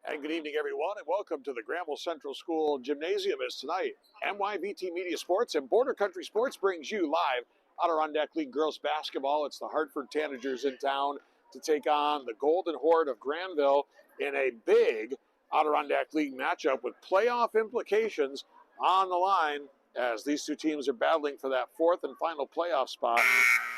And good evening, everyone, and welcome to the Granville Central School Gymnasium. As tonight, MYVT Media Sports and Border Country Sports brings you live Adirondack League girls basketball. It's the Hartford Tanagers in town to take on the Golden Horde of Granville in a big Adirondack League matchup with playoff implications on the line as these two teams are battling for that fourth and final playoff spot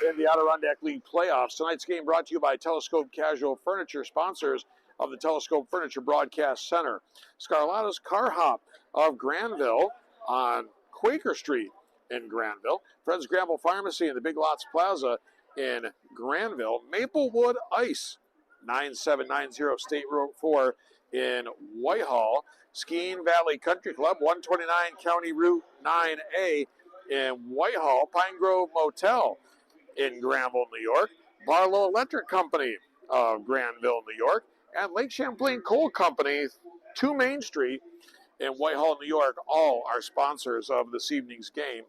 in the Adirondack League playoffs. Tonight's game brought to you by Telescope Casual Furniture, sponsors of the Telescope Furniture Broadcast Center. Scarlato's Car Hop of Granville on Quaker Street in Granville. Fred's Granville Pharmacy in the Big Lots Plaza in Granville. Maplewood Ice, 9790 State Road 4 in Whitehall. Skiing Valley Country Club, 129 County Route 9A in Whitehall. Pine Grove Motel in Granville, New York. Barlow Electric Company of Granville, New York. And Lake Champlain Coal Company, 2 Main Street in Whitehall, New York, all are sponsors of this evening's game.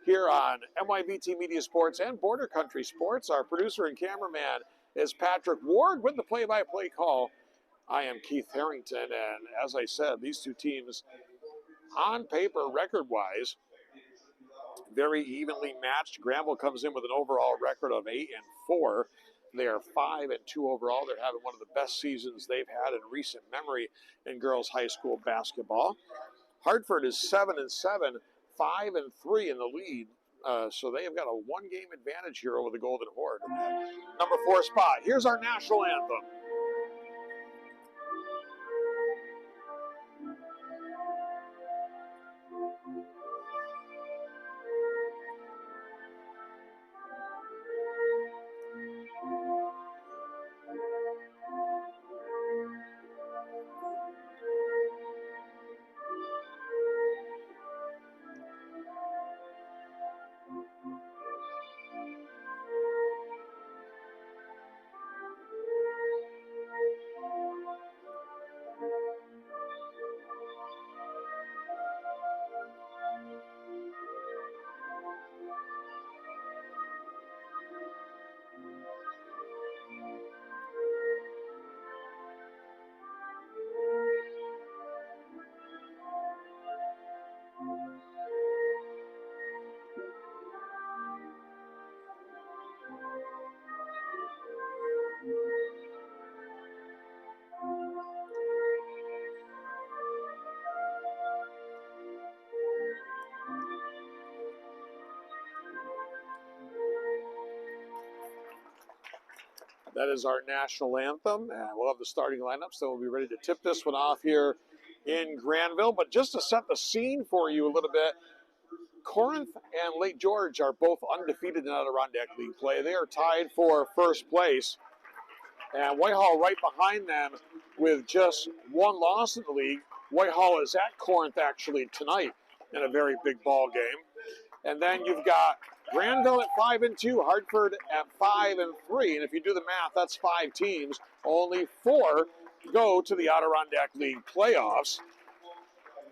Here on MYVT Media Sports and Border Country Sports, our producer and cameraman is Patrick Ward with the play-by-play call. I am Keith Harrington, and as I said, these two teams, on paper, record-wise, very evenly matched. Granville comes in with an overall record of 8-4. They are 5-2 overall. They're having one of the best seasons they've had in recent memory in girls high school basketball. Hartford is 7-7, 5-3 in the lead. So they have got a one-game advantage here over the Golden Horde. Number 4 spot. Here's our national anthem. That is our national anthem, and we'll have the starting lineup, so we'll be ready to tip this one off here in Granville. But just to set the scene for you a little bit, Corinth and Lake George are both undefeated in Adirondack League play. They are tied for first place, and Whitehall right behind them with just one loss in the league. Whitehall is at Corinth actually tonight in a very big ball game. And then you've got Granville at 5-2, Hartford at 5-3, and if you do the math, that's 5 teams. Only 4 go to the Adirondack League playoffs,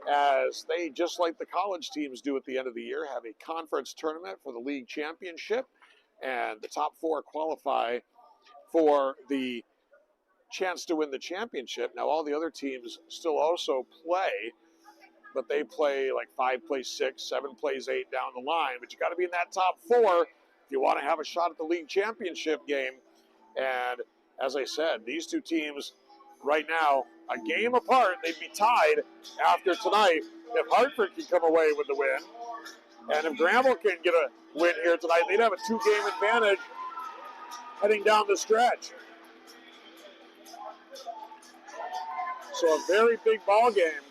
as they, just like the college teams do at the end of the year, have a conference tournament for the league championship, and the top 4 qualify for the chance to win the championship. Now, all the other teams still also play, but they play like 5 plays 6, 7 plays 8 down the line. But you got to be in that top 4 if you want to have a shot at the league championship game. And as I said, these two teams right now, a game apart, they'd be tied after tonight if Hartford can come away with the win. And if Granville can get a win here tonight, they'd have a 2-game advantage heading down the stretch. So a very big ball game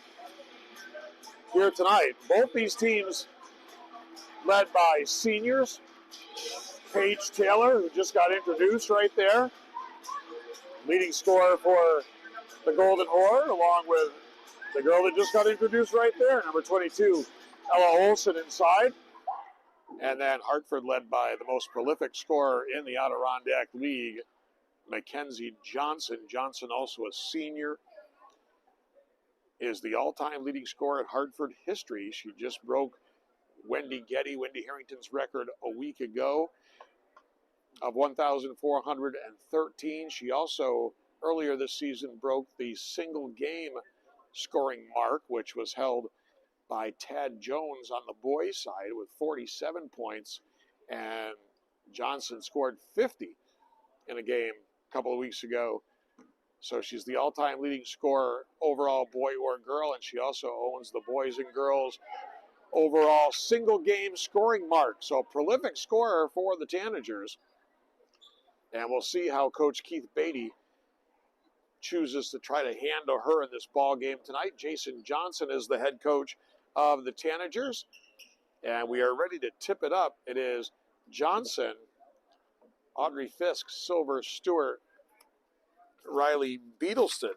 here tonight. Both these teams led by seniors. Paige Taylor, who just got introduced right there, leading scorer for the Golden Horde, along with the girl that just got introduced right there, number 22, Ella Olson inside. And then Hartford led by the most prolific scorer in the Adirondack League, Mackenzie Johnson. Johnson, also a senior, is the all-time leading scorer in Hartford history. She just broke Wendy Harrington's record a week ago of 1,413. She also earlier this season broke the single game scoring mark, which was held by Tad Jones on the boys' side with 47 points, and Johnson scored 50 in a game a couple of weeks ago. So she's the all-time leading scorer overall, boy or girl, and she also owns the boys and girls overall single game scoring mark. So prolific scorer for the Tanagers. And we'll see how Coach Keith Beatty chooses to try to handle her in this ball game tonight. Jason Johnson is the head coach of the Tanagers. And we are ready to tip it up. It is Johnson, Audrey Fisk, Silver Stewart, Riley Beadleston,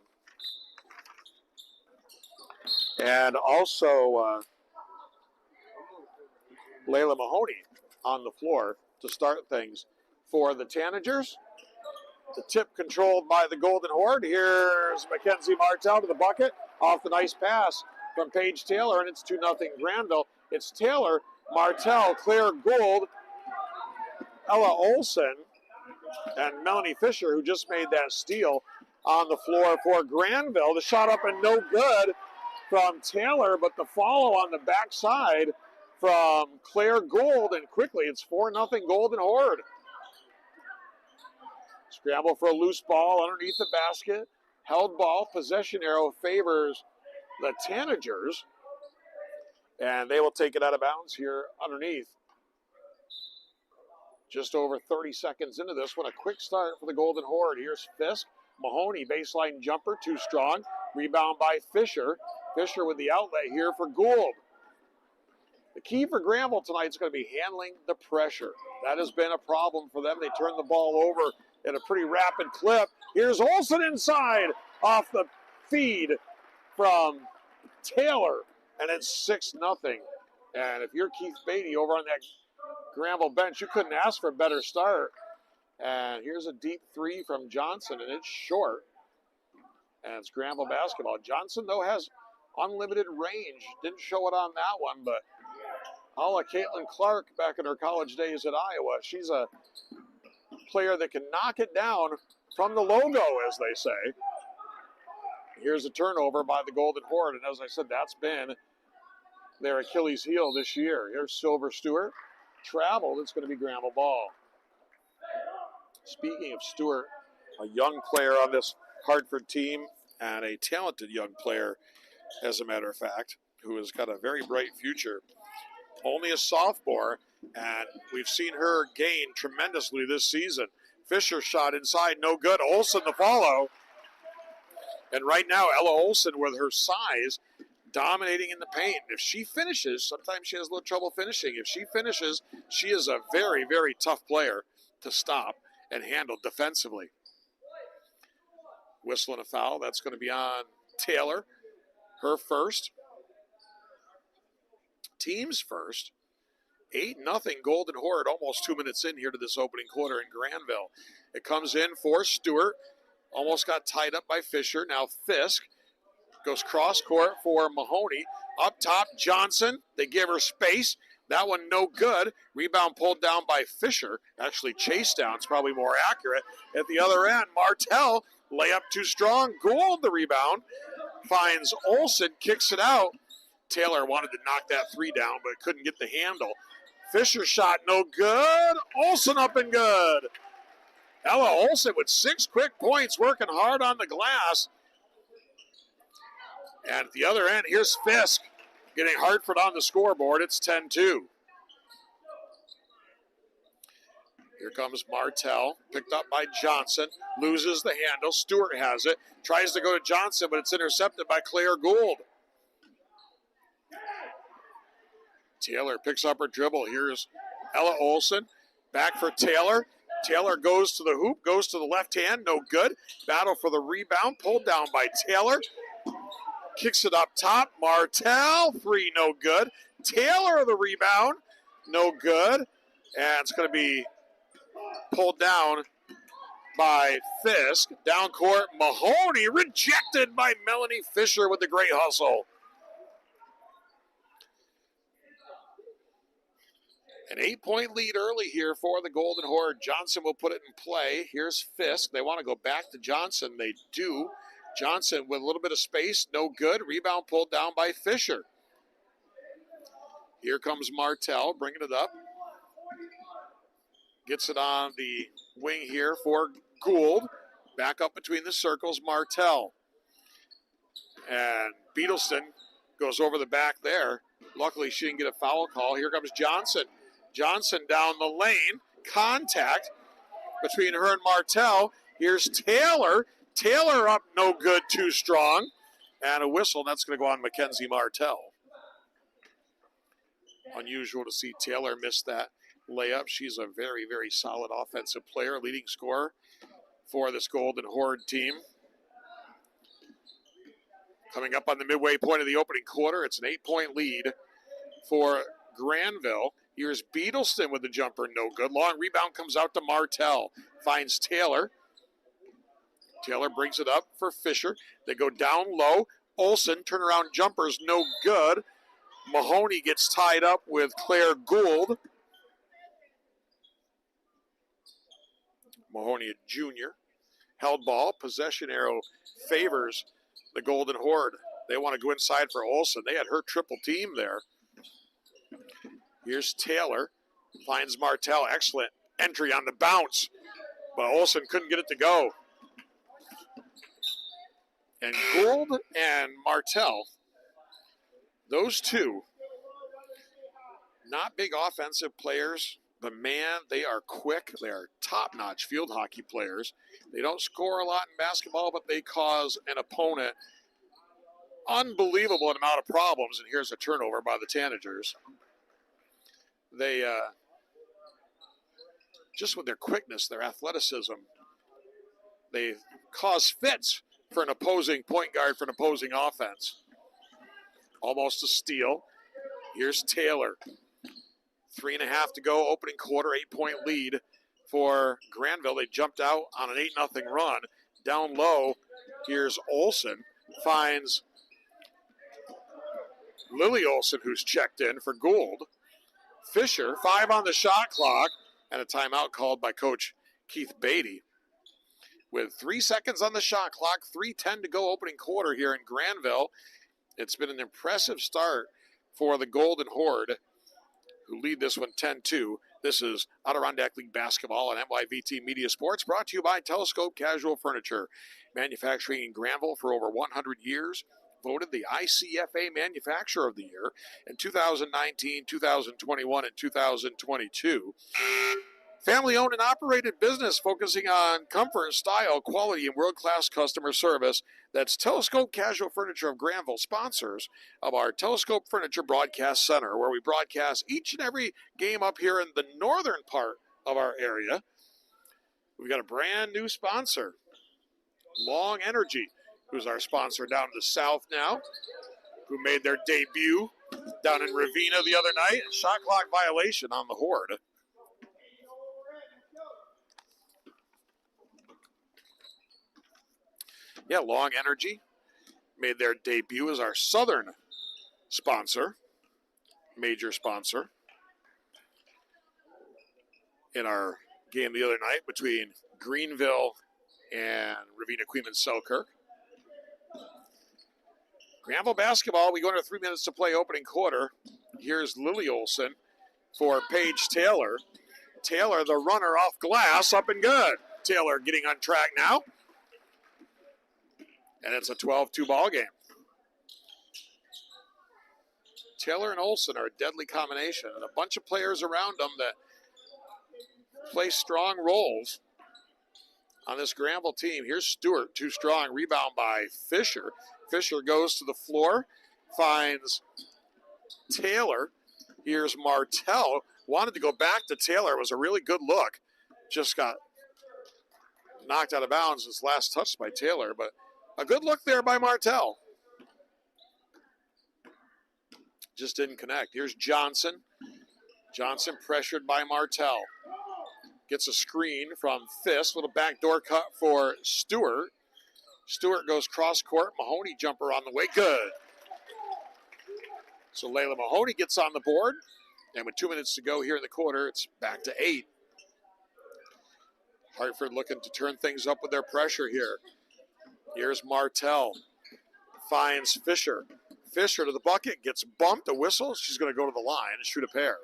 and also Layla Mahoney on the floor to start things for the Tanagers. The tip controlled by the Golden Horde. Here's Mackenzie Martell to the bucket off the nice pass from Paige Taylor, and it's 2-0 Granville. It's Taylor, Martell, Claire Gould, Ella Olson, and Melanie Fisher, who just made that steal on the floor for Granville. The shot up and no good from Taylor, but the follow on the backside from Claire Gould, and quickly it's 4-0 Golden Horde. Scramble for a loose ball underneath the basket. Held ball, possession arrow favors the Tanagers, and they will take it out of bounds here underneath. Just over 30 seconds into this one. A quick start for the Golden Horde. Here's Fisk. Mahoney, baseline jumper, too strong. Rebound by Fisher. Fisher with the outlet here for Gould. The key for Granville tonight is going to be handling the pressure. That has been a problem for them. They turn the ball over at a pretty rapid clip. Here's Olsen inside off the feed from Taylor, and it's 6-0. And if you're Keith Beatty over on that Granville bench, you couldn't ask for a better start. And here's a deep three from Johnson, and it's short. And it's Granville basketball. Johnson, though, has unlimited range. Didn't show it on that one, but a la Caitlin Clark back in her college days at Iowa. She's a player that can knock it down from the logo, as they say. Here's a turnover by the Golden Horde, and as I said, that's been their Achilles heel this year. Here's Silver Stewart. Traveled, it's going to be Granville ball. Speaking of Stewart, a young player on this Hartford team, and a talented young player, as a matter of fact, who has got a very bright future. Only a sophomore, and we've seen her gain tremendously this season. Fisher shot inside, no good. Olsen the follow. And right now, Ella Olsen, with her size, dominating in the paint. If she finishes, sometimes she has a little trouble finishing. If she finishes, she is a very, very tough player to stop and handle defensively. Whistling a foul. That's going to be on Taylor. Her first. Team's first. 8-0 Golden Horde, almost 2 minutes in here to this opening quarter in Granville. It comes in for Stewart. Almost got tied up by Fisher. Now Fisk goes cross court for Mahoney. Up top, Johnson. They give her space. That one no good. Rebound pulled down by Fisher. Actually chased down. It's probably more accurate. At the other end, Martell. Layup too strong. Gould the rebound. Finds Olsen. Kicks it out. Taylor wanted to knock that three down, but couldn't get the handle. Fisher shot no good. Olsen up and good. Ella Olsen with 6 quick points, working hard on the glass. And at the other end, here's Fisk getting Hartford on the scoreboard. It's 10-2. Here comes Martell, picked up by Johnson, loses the handle. Stewart has it, tries to go to Johnson, but it's intercepted by Claire Gould. Taylor picks up her dribble. Here's Ella Olsen, back for Taylor. Taylor goes to the hoop, goes to the left hand, no good. Battle for the rebound, pulled down by Taylor. Kicks it up top, Martell, three, no good. Taylor the rebound, no good. And it's going to be pulled down by Fisk. Down court, Mahoney, rejected by Melanie Fisher with the great hustle. An 8-point lead early here for the Golden Horde. Johnson will put it in play. Here's Fisk. They want to go back to Johnson. They do. Johnson with a little bit of space. No good. Rebound pulled down by Fisher. Here comes Martell bringing it up. Gets it on the wing here for Gould. Back up between the circles, Martell. And Beetleston goes over the back there. Luckily, she didn't get a foul call. Here comes Johnson. Johnson down the lane. Contact between her and Martell. Here's Taylor. Taylor up, no good, too strong. And a whistle, and that's going to go on Mackenzie Martell. Unusual to see Taylor miss that layup. She's a very, very solid offensive player, leading scorer for this Golden Horde team. Coming up on the midway point of the opening quarter, it's an 8-point lead for Granville. Here's Beetleston with the jumper, no good. Long rebound comes out to Martell. Finds Taylor. Taylor brings it up for Fisher. They go down low. Olsen, turnaround jumpers, no good. Mahoney gets tied up with Claire Gould. Mahoney, a junior. Held ball. Possession arrow favors the Golden Horde. They want to go inside for Olsen. They had her triple team there. Here's Taylor. Finds Martell. Excellent entry on the bounce. But Olsen couldn't get it to go. And Gould and Martell, those two, not big offensive players, but man, they are quick. They are top-notch field hockey players. They don't score a lot in basketball, but they cause an opponent unbelievable amount of problems. And here's a turnover by the Tanagers. They, just with their quickness, their athleticism, they cause fits for an opposing point guard for an opposing offense. Almost a steal. Here's Taylor. 3.5 to go, opening quarter, 8-point lead for Granville. They jumped out on an 8-0 run. Down low, here's Olsen. Finds Lily Olsen, who's checked in for Gould. Fisher, 5 on the shot clock, and a timeout called by Coach Keith Beatty. With 3 seconds on the shot clock, 3:10 to go, opening quarter here in Granville. It's been an impressive start for the Golden Horde, who lead this one 10-2. This is Adirondack League Basketball and NYVT Media Sports, brought to you by Telescope Casual Furniture, manufacturing in Granville for over 100 years. Voted the ICFA Manufacturer of the Year in 2019, 2021, and 2022. Family-owned and operated business focusing on comfort, style, quality, and world-class customer service. That's Telescope Casual Furniture of Granville, sponsors of our Telescope Furniture Broadcast Center, where we broadcast each and every game up here in the northern part of our area. We've got a brand new sponsor, Long Energy, who's our sponsor down in the south now, who made their debut down in Ravina the other night. Shot clock violation on the Horde. Yeah, Long Energy made their debut as our southern sponsor, major sponsor, in our game the other night between Greenville and Ravina Queeman Selkirk. Granville basketball, we go into 3 minutes to play, opening quarter. Here's Lily Olsen for Paige Taylor. Taylor, the runner off glass, up and good. Taylor getting on track now. And it's a 12-2 ball game. Taylor and Olsen are a deadly combination, and a bunch of players around them that play strong roles on this Granville team. Here's Stewart, too strong. Rebound by Fisher. Fisher goes to the floor, finds Taylor. Here's Martell. Wanted to go back to Taylor. It was a really good look. Just got knocked out of bounds. His last touch by Taylor, but a good look there by Martell. Just didn't connect. Here's Johnson. Johnson pressured by Martell. Gets a screen from Fisk. Little backdoor cut for Stewart. Stewart goes cross court. Mahoney jumper on the way. Good. So Layla Mahoney gets on the board. And with 2 minutes to go here in the quarter, it's back to 8. Hartford looking to turn things up with their pressure here. Here's Martell. Finds Fisher. Fisher to the bucket, gets bumped, a whistle. She's going to go to the line and shoot a pair.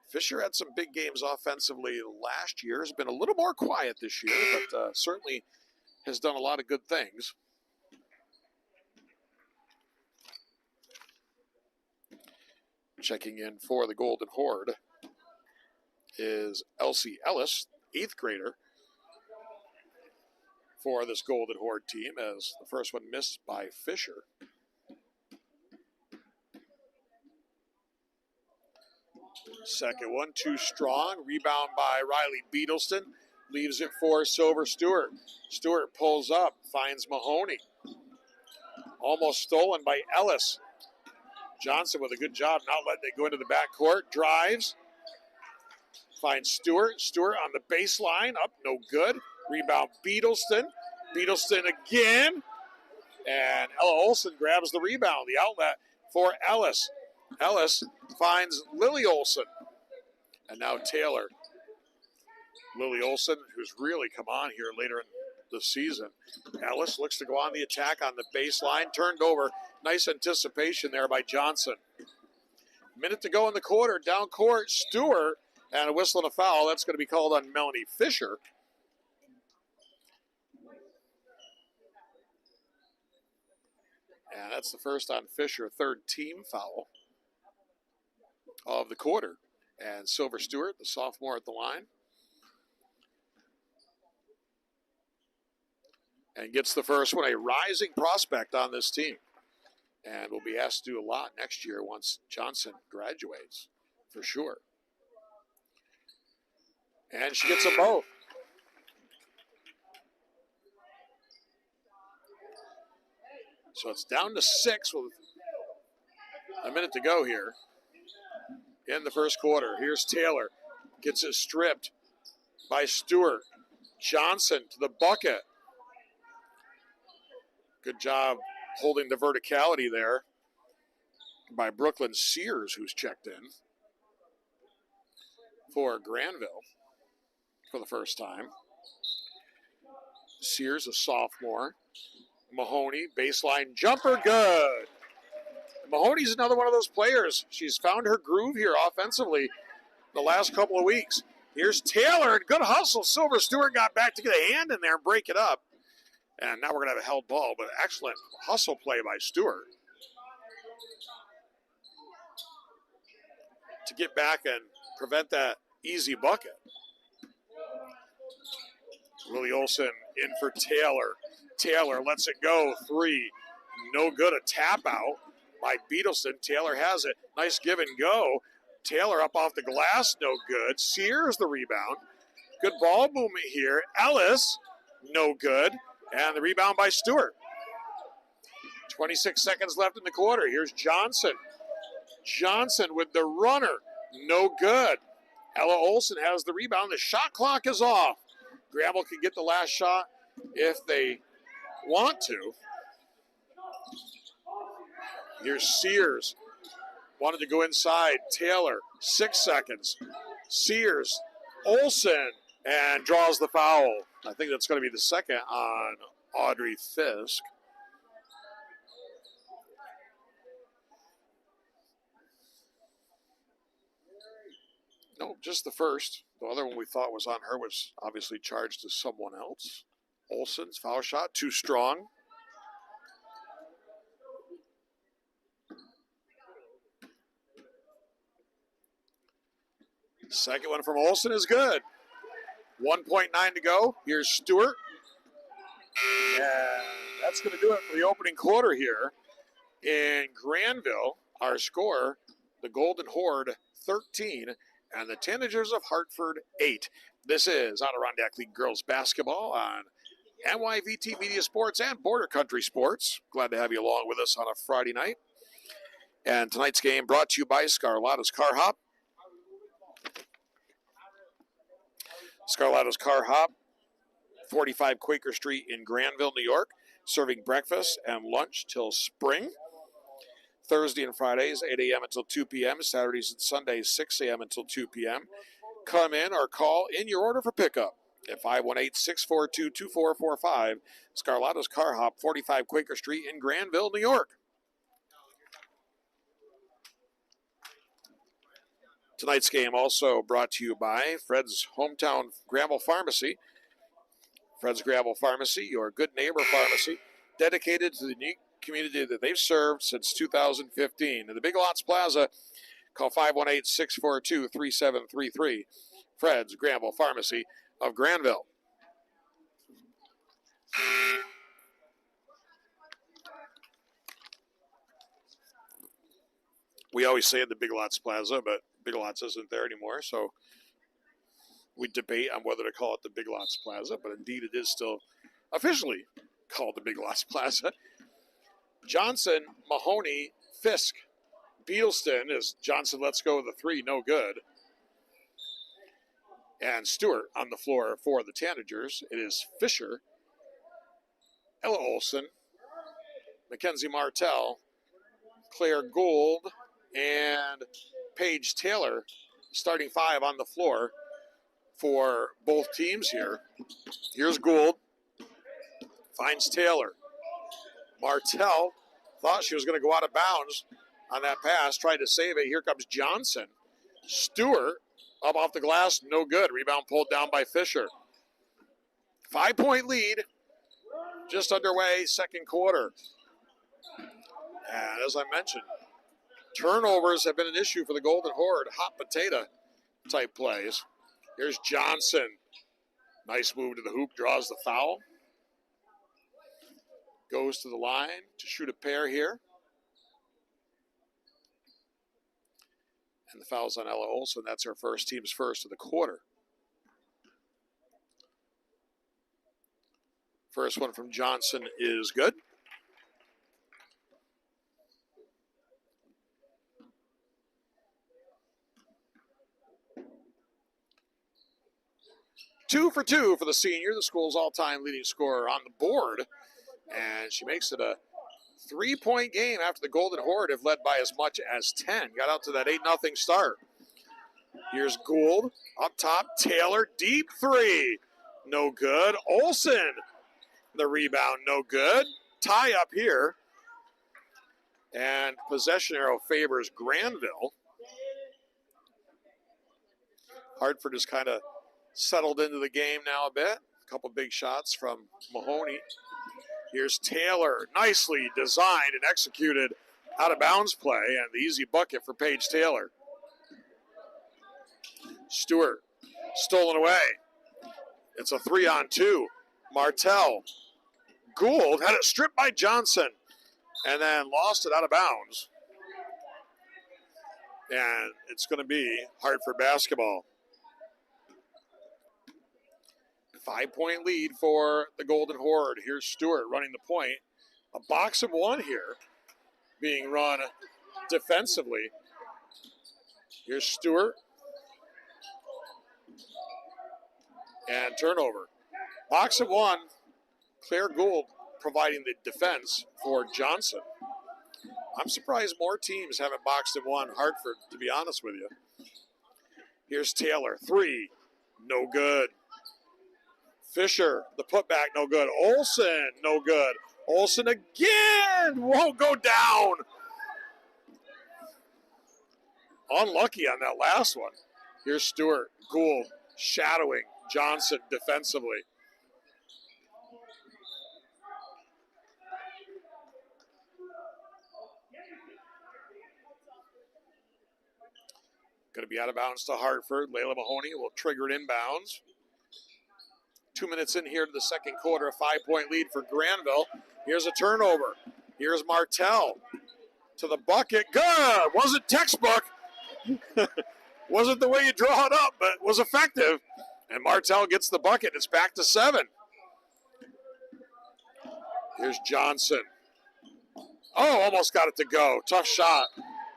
Fisher had some big games offensively last year. Has been a little more quiet this year, but certainly has done a lot of good things. Checking in for the Golden Horde is Elsie Ellis, 8th grader for this Golden Horde team, as the first one missed by Fisher. Second one, too strong. Rebound by Riley Beadleston. Leaves it for Silver Stewart. Stewart pulls up, finds Mahoney. Almost stolen by Ellis. Johnson with a good job not letting it go into the backcourt. Drives. Finds Stewart. Stewart on the baseline. Up, no good. Rebound Beadleston. Beadleston again. And Ella Olson grabs the rebound. The outlet for Ellis. Ellis finds Lily Olson. And now Taylor. Lily Olson, who's really come on here later in the season. Ellis looks to go on the attack on the baseline. Turned over. Nice anticipation there by Johnson. Minute to go in the quarter. Down court, Stewart. And a whistle and a foul. That's going to be called on Melanie Fisher. And that's the first on Fisher, third team foul of the quarter. And Silver Stewart, the sophomore at the line. And gets the first one, a rising prospect on this team. And will be asked to do a lot next year once Johnson graduates, for sure. And she gets them both. So it's down to 6 with a minute to go here in the first quarter. Here's Taylor. Gets it stripped by Stewart. Johnson to the bucket. Good job holding the verticality there by Brooklyn Sears, who's checked in for Granville for the first time. Sears, a sophomore. Mahoney, baseline jumper, good. Mahoney's another one of those players. She's found her groove here offensively the last couple of weeks. Here's Taylor, good hustle. Silver Stewart got back to get a hand in there and break it up. And now we're going to have a held ball, but excellent hustle play by Stewart to get back and prevent that easy bucket. Lily Olson in for Taylor. Taylor lets it go. 3. No good. A tap out by Beadleston. Taylor has it. Nice give and go. Taylor up off the glass. No good. Sears the rebound. Good ball movement here. Ellis. No good. And the rebound by Stewart. 26 seconds left in the quarter. Here's Johnson. Johnson with the runner. No good. Ella Olson has the rebound. The shot clock is off. Granville can get the last shot if they want to. Here's Sears. Wanted to go inside. Taylor, 6 seconds. Sears, Olson, and draws the foul. I think that's going to be the second on Audrey Fisk. No, just the first. The other one we thought was on her was obviously charged to someone else. Olson's foul shot, too strong. Second one from Olson is good. 1.9 to go. Here's Stewart. And that's going to do it for the opening quarter here in Granville. Our score, the Golden Horde 13 and the Tanagers of Hartford 8. This is Adirondack League Girls Basketball on NYVT Media Sports and Border Country Sports. Glad to have you along with us on a Friday night. And tonight's game brought to you by Scarlato's Car Hop. Scarlato's Car Hop, 45 Quaker Street in Granville, New York, serving breakfast and lunch till spring. Thursday and Fridays, 8 a.m. until 2 p.m. Saturdays and Sundays, 6 a.m. until 2 p.m. Come in or call in your order for pickup at 518-642-2445. Scarlato's Car Hop, 45 Quaker Street in Granville, New York. Tonight's game also brought to you by Fred's hometown Granville Pharmacy. Fred's Granville Pharmacy, your good neighbor pharmacy, dedicated to the unique community that they've served since 2015. In the Big Lots Plaza, call 518-642-3733. Fred's Granville Pharmacy of Granville. We always say the Big Lots Plaza, but Big Lots isn't there anymore, so we debate on whether to call it the Big Lots Plaza, but indeed it is still officially called the Big Lots Plaza. Johnson, Mahoney, Fisk, Beatleston as Johnson lets go of the three, no good. And Stewart on the floor for the Tanagers. It is Fisher, Ella Olson, Mackenzie Martell, Claire Gould, and Paige Taylor, starting five on the floor for both teams here. Here's Gould, finds Taylor. Martell thought she was going to go out of bounds on that pass, tried to save it. Here comes Johnson. Stewart up off the glass, no good. Rebound pulled down by Fisher. 5-point lead, just underway, second quarter. And as I mentioned, turnovers have been an issue for the Golden Horde. Hot potato type plays. Here's Johnson. Nice move to the hoop, draws the foul. Goes to the line to shoot a pair here. And the foul's on Ella Olson. That's her first, team's first of the quarter. First one from Johnson is good. Two for the senior, the school's all-time leading scorer on the board. And she makes it a 3-point game after the Golden Horde have led by as much as 10. Got out to that 8-0 start. Here's Gould up top. Taylor, deep three. No good. Olson, the rebound, no good. Tie up here. And possession arrow favors Granville. Hartford has kind of settled into the game now a bit. A couple big shots from Mahoney. Here's Taylor, nicely designed and executed out of bounds play, and the easy bucket for Paige Taylor. Stewart, stolen away. It's a 3-on-2. Martell. Gould had it stripped by Johnson and then lost it out of bounds. And it's going to be Hartford basketball. 5-point lead for the Golden Horde. Here's Stewart running the point. A box of one here being run defensively. Here's Stewart. And turnover. Box of one. Claire Gould providing the defense for Johnson. I'm surprised more teams haven't boxed and won Hartford, to be honest with you. Here's Taylor. Three. No good. Fisher, the putback, no good. Olson, no good. Olson again, won't go down. Unlucky on that last one. Here's Stewart. Gould shadowing Johnson defensively. Going to be out of bounds to Hartford. Layla Mahoney will trigger it inbounds. 2 minutes in here to the second quarter, a 5-point lead for Granville. Here's a turnover. Here's Martell to the bucket. Good. Wasn't textbook. Wasn't the way you draw it up, but was effective. And Martell gets the bucket. It's back to 7. Here's Johnson. Oh, almost got it to go. Tough shot.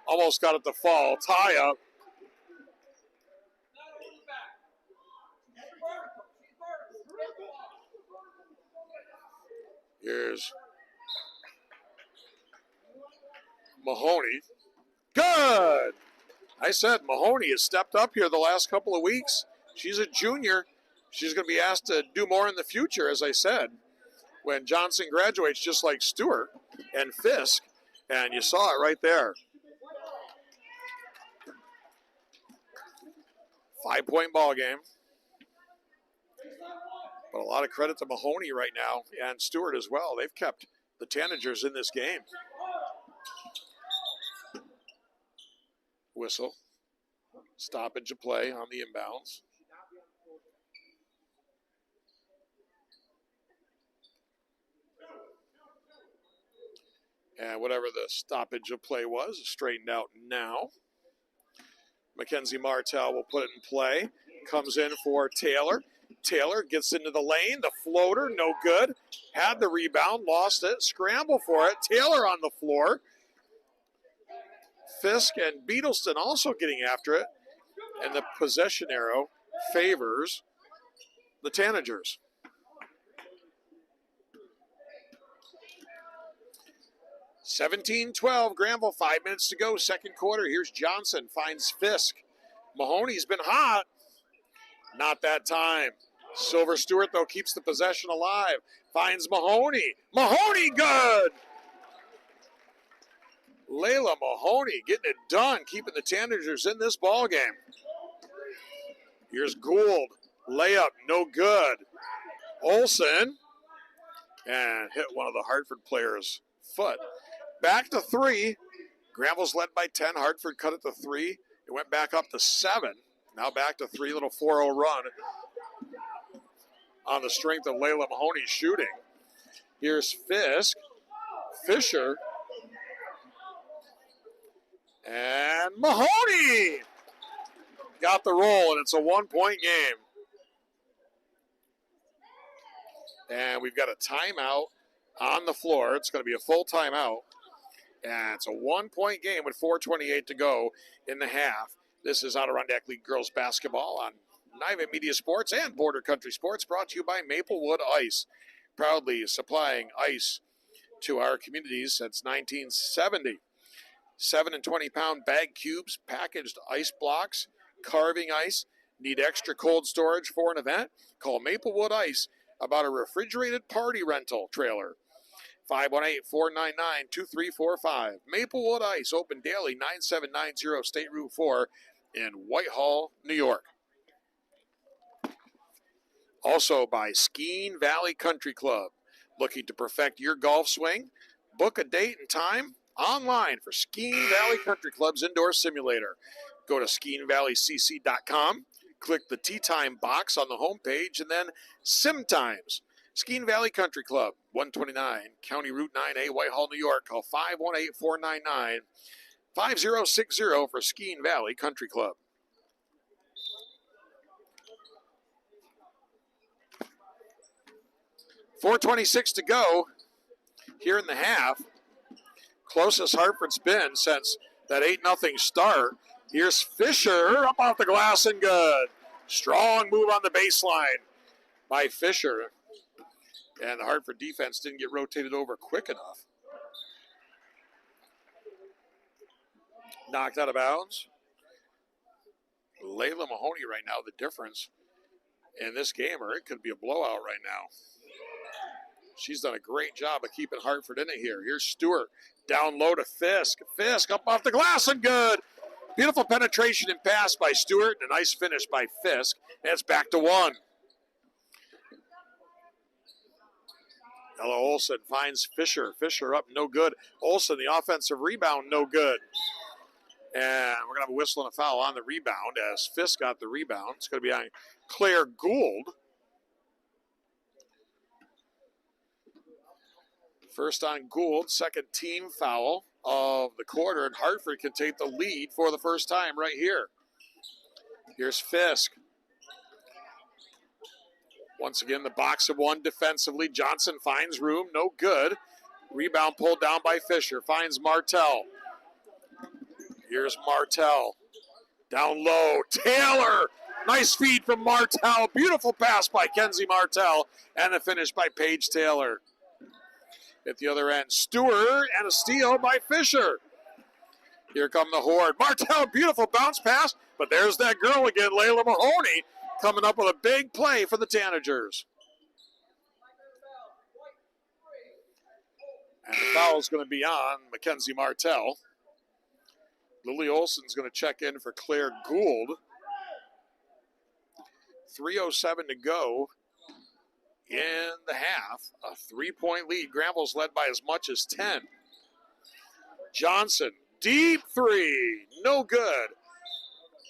Almost got it to fall. Tie up. Here's Mahoney. Good! I said Mahoney has stepped up here the last couple of weeks. She's a junior. She's going to be asked to do more in the future, as I said, when Johnson graduates, just like Stewart and Fisk. And you saw it right there. 5-point ball game. But a lot of credit to Mahoney right now and Stewart as well. They've kept the Tanagers in this game. Whistle. Stoppage of play on the inbounds. And whatever the stoppage of play was, straightened out now. Mackenzie Martell will put it in play. Comes in for Taylor. Taylor gets into the lane. The floater, no good. Had the rebound, lost it. Scramble for it. Taylor on the floor. Fisk and Beatleston also getting after it. And the possession arrow favors the Tanagers. (17-12), Granville, 5 minutes to go, second quarter. Here's Johnson, finds Fisk. Mahoney's been hot. Not that time. Silver Stewart, though, keeps the possession alive. Finds Mahoney. Mahoney, good! Layla Mahoney getting it done, keeping the Tanagers in this ball game. Here's Gould. Layup, no good. Olsen. And hit one of the Hartford players' foot. Back to 3. Granville's led by 10. Hartford cut it to 3. It went back up to 7. Now back to 3. Little 4-0 run on the strength of Layla Mahoney's shooting. Here's Fisk. Fisher. And Mahoney got the roll, and it's a 1-point game. And we've got a timeout on the floor. It's going to be a full timeout. And it's a 1-point game with 4:28 to go in the half. This is Adirondack League Girls Basketball on Niva Media Sports and Border Country Sports, brought to you by Maplewood Ice, proudly supplying ice to our communities since 1970. 7 and 20-pound bag cubes, packaged ice blocks, carving ice. Need extra cold storage for an event? Call Maplewood Ice about a refrigerated party rental trailer. 518-499-2345. Maplewood Ice, open daily, 9790 State Route 4 in Whitehall, New York. Also by Skeene Valley Country Club. Looking to perfect your golf swing? Book a date and time online for Skeene Valley Country Club's indoor simulator. Go to SkeeneValleyCC.com, click the Tee Time box on the homepage, and then Sim Times. Skeene Valley Country Club, 129 County Route 9A, Whitehall, New York. Call 518-499-5060 for Skeene Valley Country Club. .426 to go here in the half. Closest Hartford's been since that 8-0 start. Here's Fisher up off the glass and good. Strong move on the baseline by Fisher. And the Hartford defense didn't get rotated over quick enough. Knocked out of bounds. Layla Mahoney right now, the difference in this game, or it could be a blowout right now. She's done a great job of keeping Hartford in it here. Here's Stewart down low to Fisk. Fisk up off the glass and good. Beautiful penetration and pass by Stewart. A nice finish by Fisk. And it's back to 1. Ella Olsen finds Fisher. Fisher up, no good. Olsen, the offensive rebound, no good. And we're going to have a whistle and a foul on the rebound as Fisk got the rebound. It's going to be on Claire Gould. First on Gould, second team foul of the quarter, and Hartford can take the lead for the first time right here. Here's Fisk. Once again, the box of 1 defensively. Johnson finds room, no good. Rebound pulled down by Fisher, finds Martell. Here's Martell. Down low, Taylor. Nice feed from Martell. Beautiful pass by Kenzie Martell, and a finish by Paige Taylor. At the other end, Stewart, and a steal by Fisher. Here come the Horde. Martell, beautiful bounce pass, but there's that girl again, Layla Mahoney, coming up with a big play for the Tanagers. And the foul is going to be on Mackenzie Martell. Lily Olson's going to check in for Claire Gould. 3:07 to go in the half. A 3-point lead. Granville's led by as much as 10. Johnson, deep three, no good.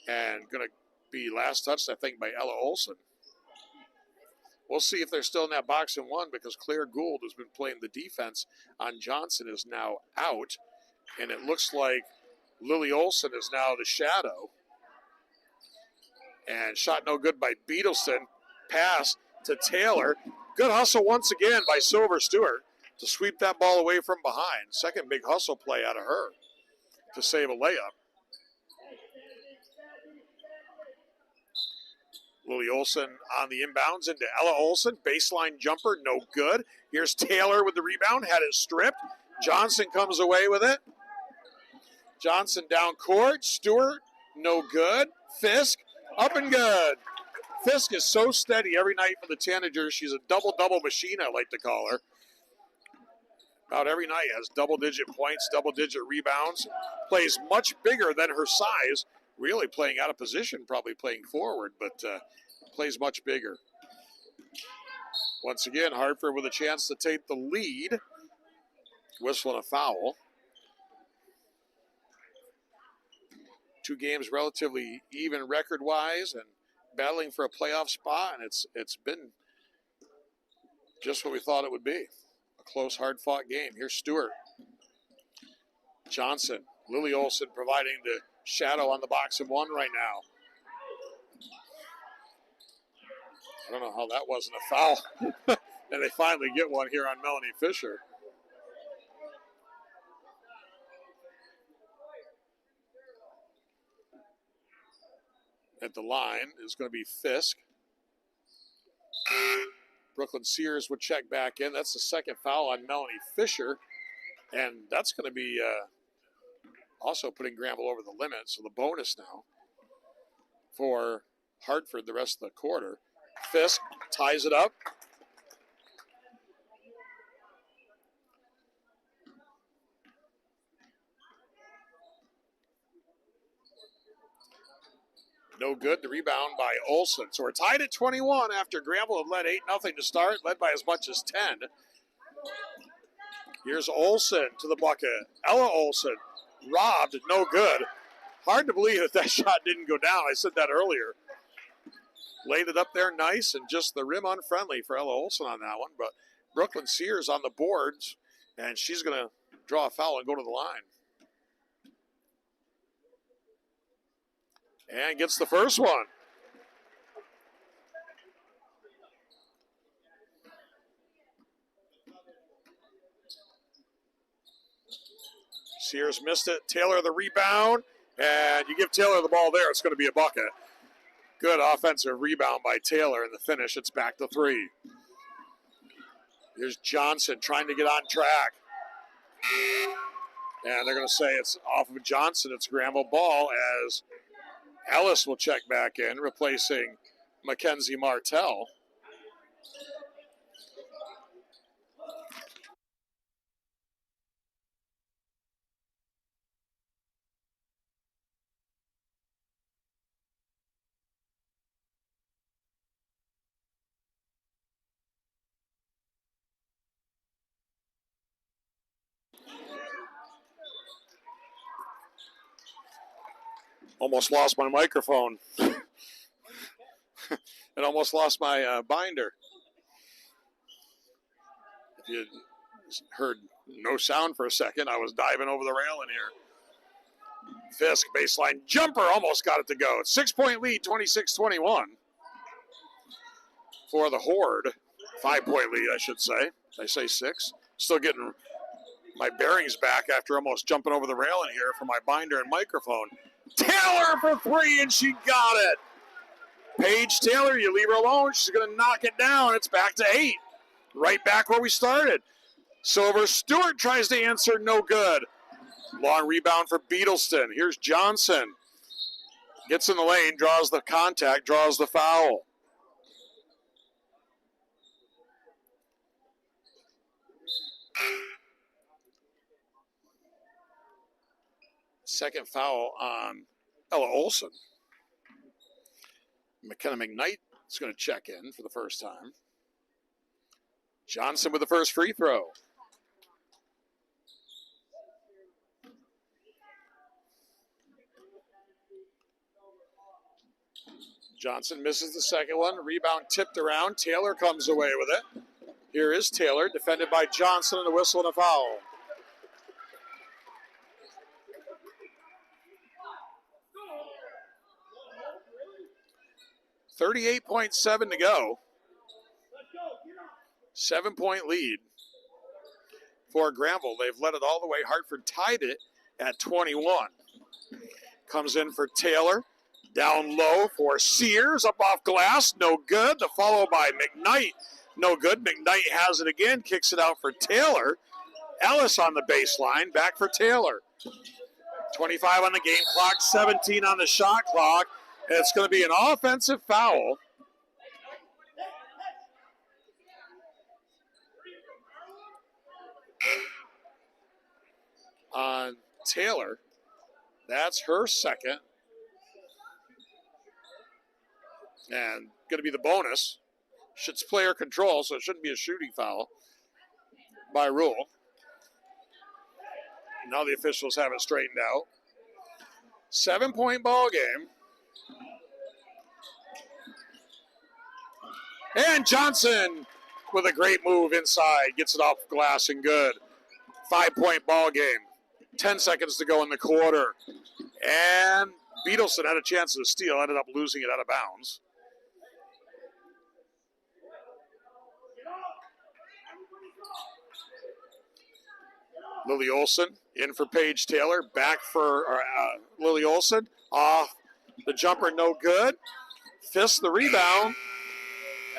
And going to be last touched, I think, by Ella Olson. We'll see if they're still in that box and one, because Claire Gould has been playing the defense on Johnson is now out. And it looks like Lily Olson is now the shadow. And shot no good by Beetleson. Pass to Taylor. Good hustle once again by Silver Stewart to sweep that ball away from behind. Second big hustle play out of her to save a layup. Lily Olson on the inbounds into Ella Olson. Baseline jumper, no good. Here's Taylor with the rebound, had it stripped. Johnson comes away with it. Johnson down court. Stewart, no good. Fisk, up and good. Fisk is so steady every night for the Tanagers. She's a double-double machine, I like to call her. About every night has double-digit points, double-digit rebounds. Plays much bigger than her size. Really playing out of position, probably playing forward, but plays much bigger. Once again, Hartford with a chance to take the lead. Whistling a foul. 2 games relatively even record-wise and battling for a playoff spot, and it's been just what we thought it would be. A close, hard-fought game. Here's Stewart. Johnson. Lily Olson providing the shadow on the box and one right now. I don't know how that wasn't a foul. And they finally get one here on Melanie Fisher. At the line is going to be Fisk. Brooklyn Sears would check back in. That's the second foul on Melanie Fisher. And that's going to be also putting Granville over the limit. So the bonus now for Hartford the rest of the quarter. Fisk ties it up. No good. The rebound by Olson. So we're tied at 21 after Granville had led 8-0 to start, led by as much as 10. Here's Olson to the bucket. Ella Olson robbed, no good. Hard to believe that shot didn't go down. I said that earlier. Laid it up there nice and just the rim unfriendly for Ella Olson on that one. But Brooklyn Sears on the boards, and she's going to draw a foul and go to the line. And gets the first one. Sears missed it. Taylor the rebound. And you give Taylor the ball there, it's going to be a bucket. Good offensive rebound by Taylor. And the finish, it's back to 3. Here's Johnson trying to get on track. And they're going to say it's off of Johnson. It's Granville ball as Ellis will check back in, replacing Mackenzie Martell. Almost lost my microphone. And almost lost my binder. If you heard no sound for a second, I was diving over the rail in here. Fisk, baseline jumper, almost got it to go. 6-point lead, 26-21 for the Horde. 5-point lead, I should say. Did I say 6? Still getting my bearings back after almost jumping over the rail in here for my binder and microphone. Taylor for 3, and she got it. Paige Taylor, you leave her alone. She's going to knock it down. It's back to 8. Right back where we started. Silver Stewart tries to answer, no good. Long rebound for Beetleston. Here's Johnson. Gets in the lane, draws the contact, draws the foul. Second foul on Ella Olson. McKenna McKnight is going to check in for the first time. Johnson with the first free throw. Johnson misses the second one. Rebound tipped around. Taylor comes away with it. Here is Taylor, defended by Johnson, and a whistle and a foul. .7 to go. 7-point lead for Granville. They've led it all the way. Hartford tied it at 21. Comes in for Taylor. Down low for Sears. Up off glass. No good. The follow by McKnight. No good. McKnight has it again. Kicks it out for Taylor. Ellis on the baseline. Back for Taylor. 25 on the game clock. 17 on the shot clock. And it's going to be an offensive foul on Taylor. That's her second. And going to be the bonus. It's player control, so it shouldn't be a shooting foul by rule. Now the officials have it straightened out. 7-point ball game. And Johnson with a great move inside. Gets it off glass and good. 5-point ball game. 10 seconds to go in the quarter. And Beetleston had a chance to steal. Ended up losing it out of bounds. Lily Olson in for Paige Taylor. Back for Lily Olson. Off the jumper, no good. Fists the rebound.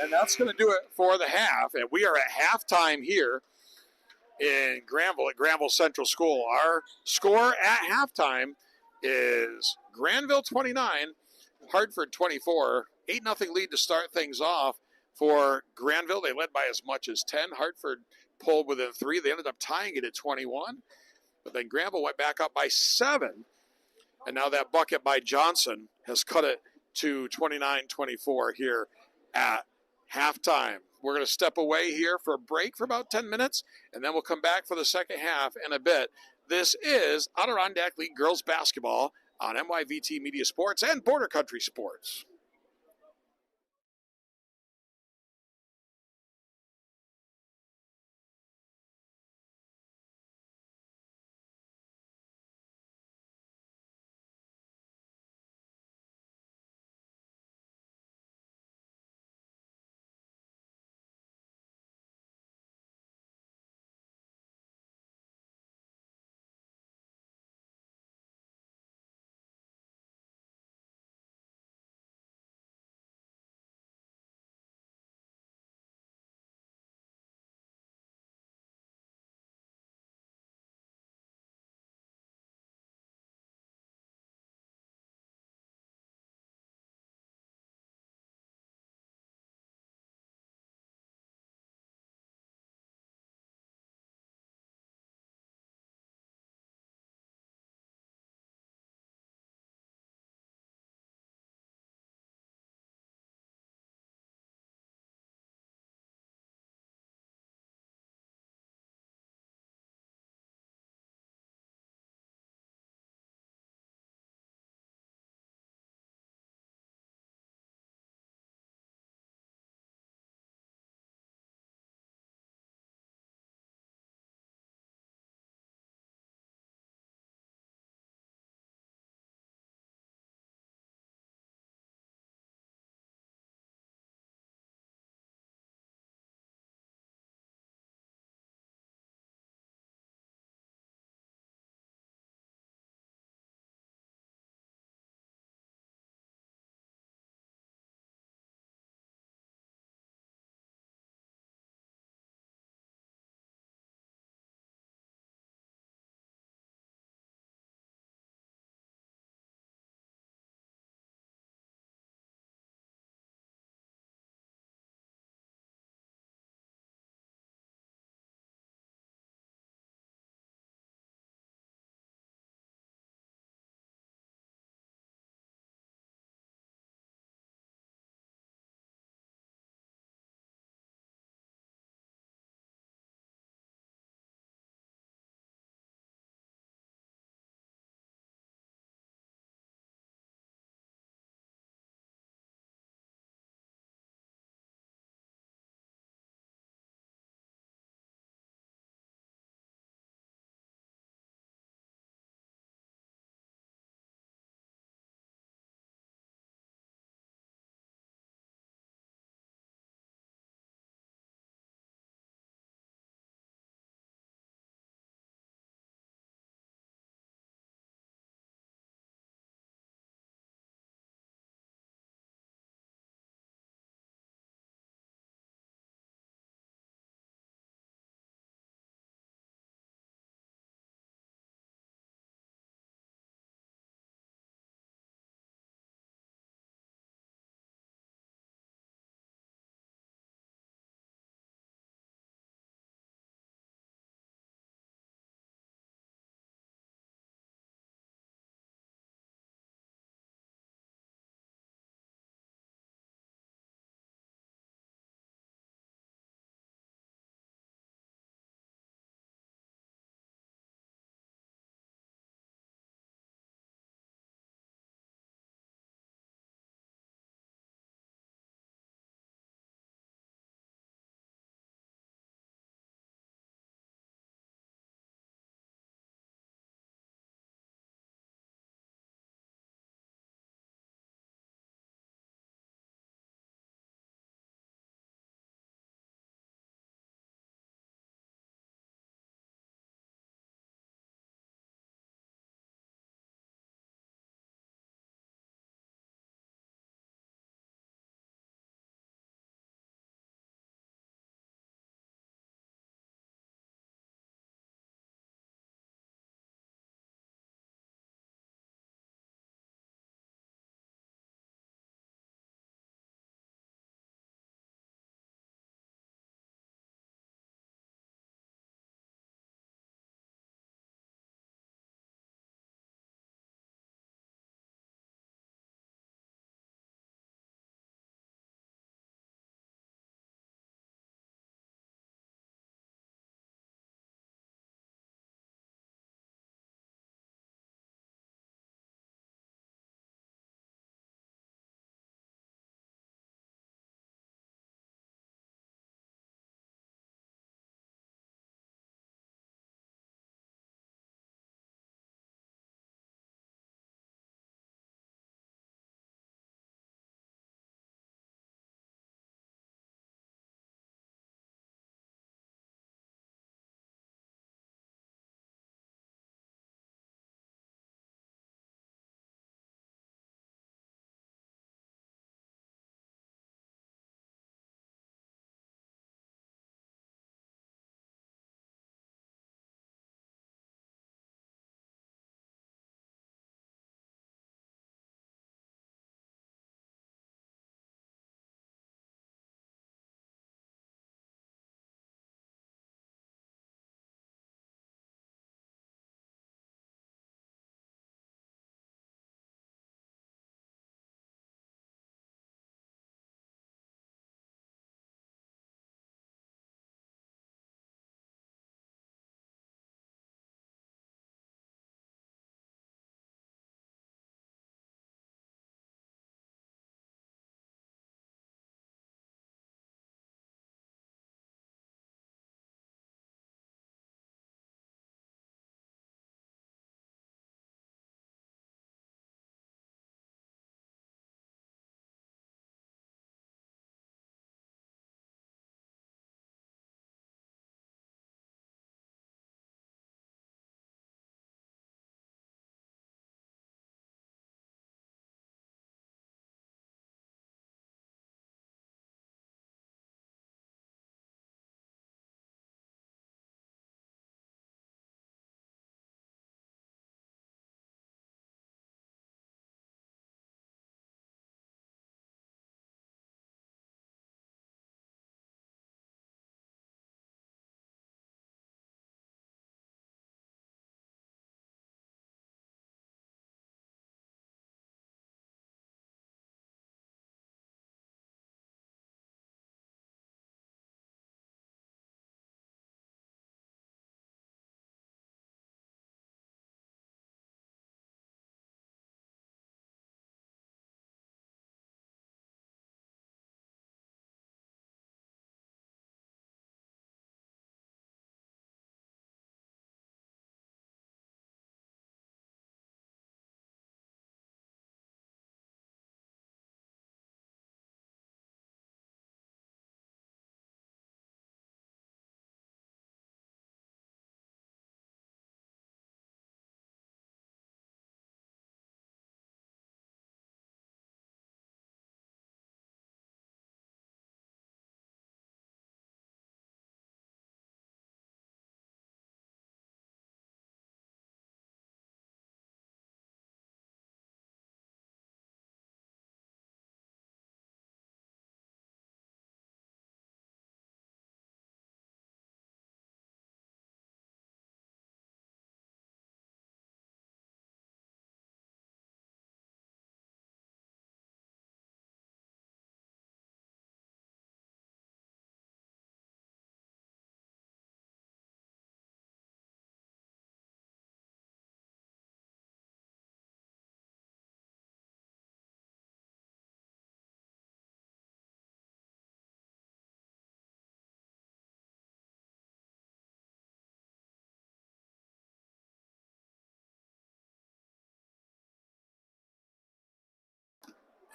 And that's going to do it for the half. And we are at halftime here in Granville at Granville Central School. Our score at halftime is Granville 29, Hartford 24. 8-0 lead to start things off for Granville. They led by as much as 10. Hartford pulled within 3. They ended up tying it at 21. But then Granville went back up by 7. And now that bucket by Johnson has cut it to 29-24 here at halftime. We're going to step away here for a break for about 10 minutes, and then we'll come back for the second half in a bit. This is Adirondack League Girls Basketball on MYVT Media Sports and Border Country Sports.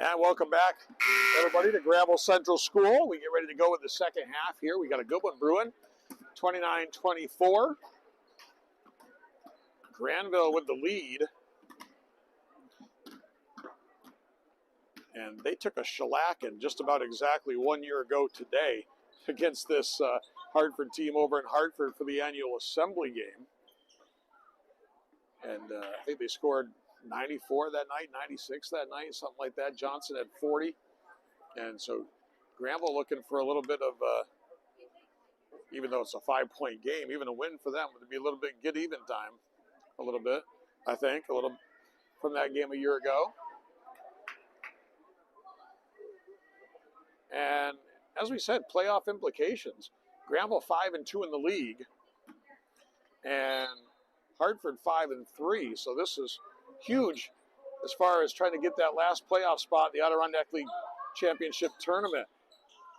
And welcome back, everybody, to Granville Central School. We get ready to go with the second half here. We got a good one brewing, 29-24. Granville with the lead. And they took a shellacking just about exactly 1 year ago today against this Hartford team over in Hartford for the annual assembly game. And I think they scored 94 that night, 96 that night, something like that. Johnson had 40. And so Granville looking for a little bit of, even though it's a 5-point game, even a win for them would be a little bit get even time. A little bit, I think, a little from that game a year ago. And as we said, playoff implications. Granville 5-2 in the league. And Hartford 5-3. So this is huge as far as trying to get that last playoff spot in the Adirondack League Championship Tournament.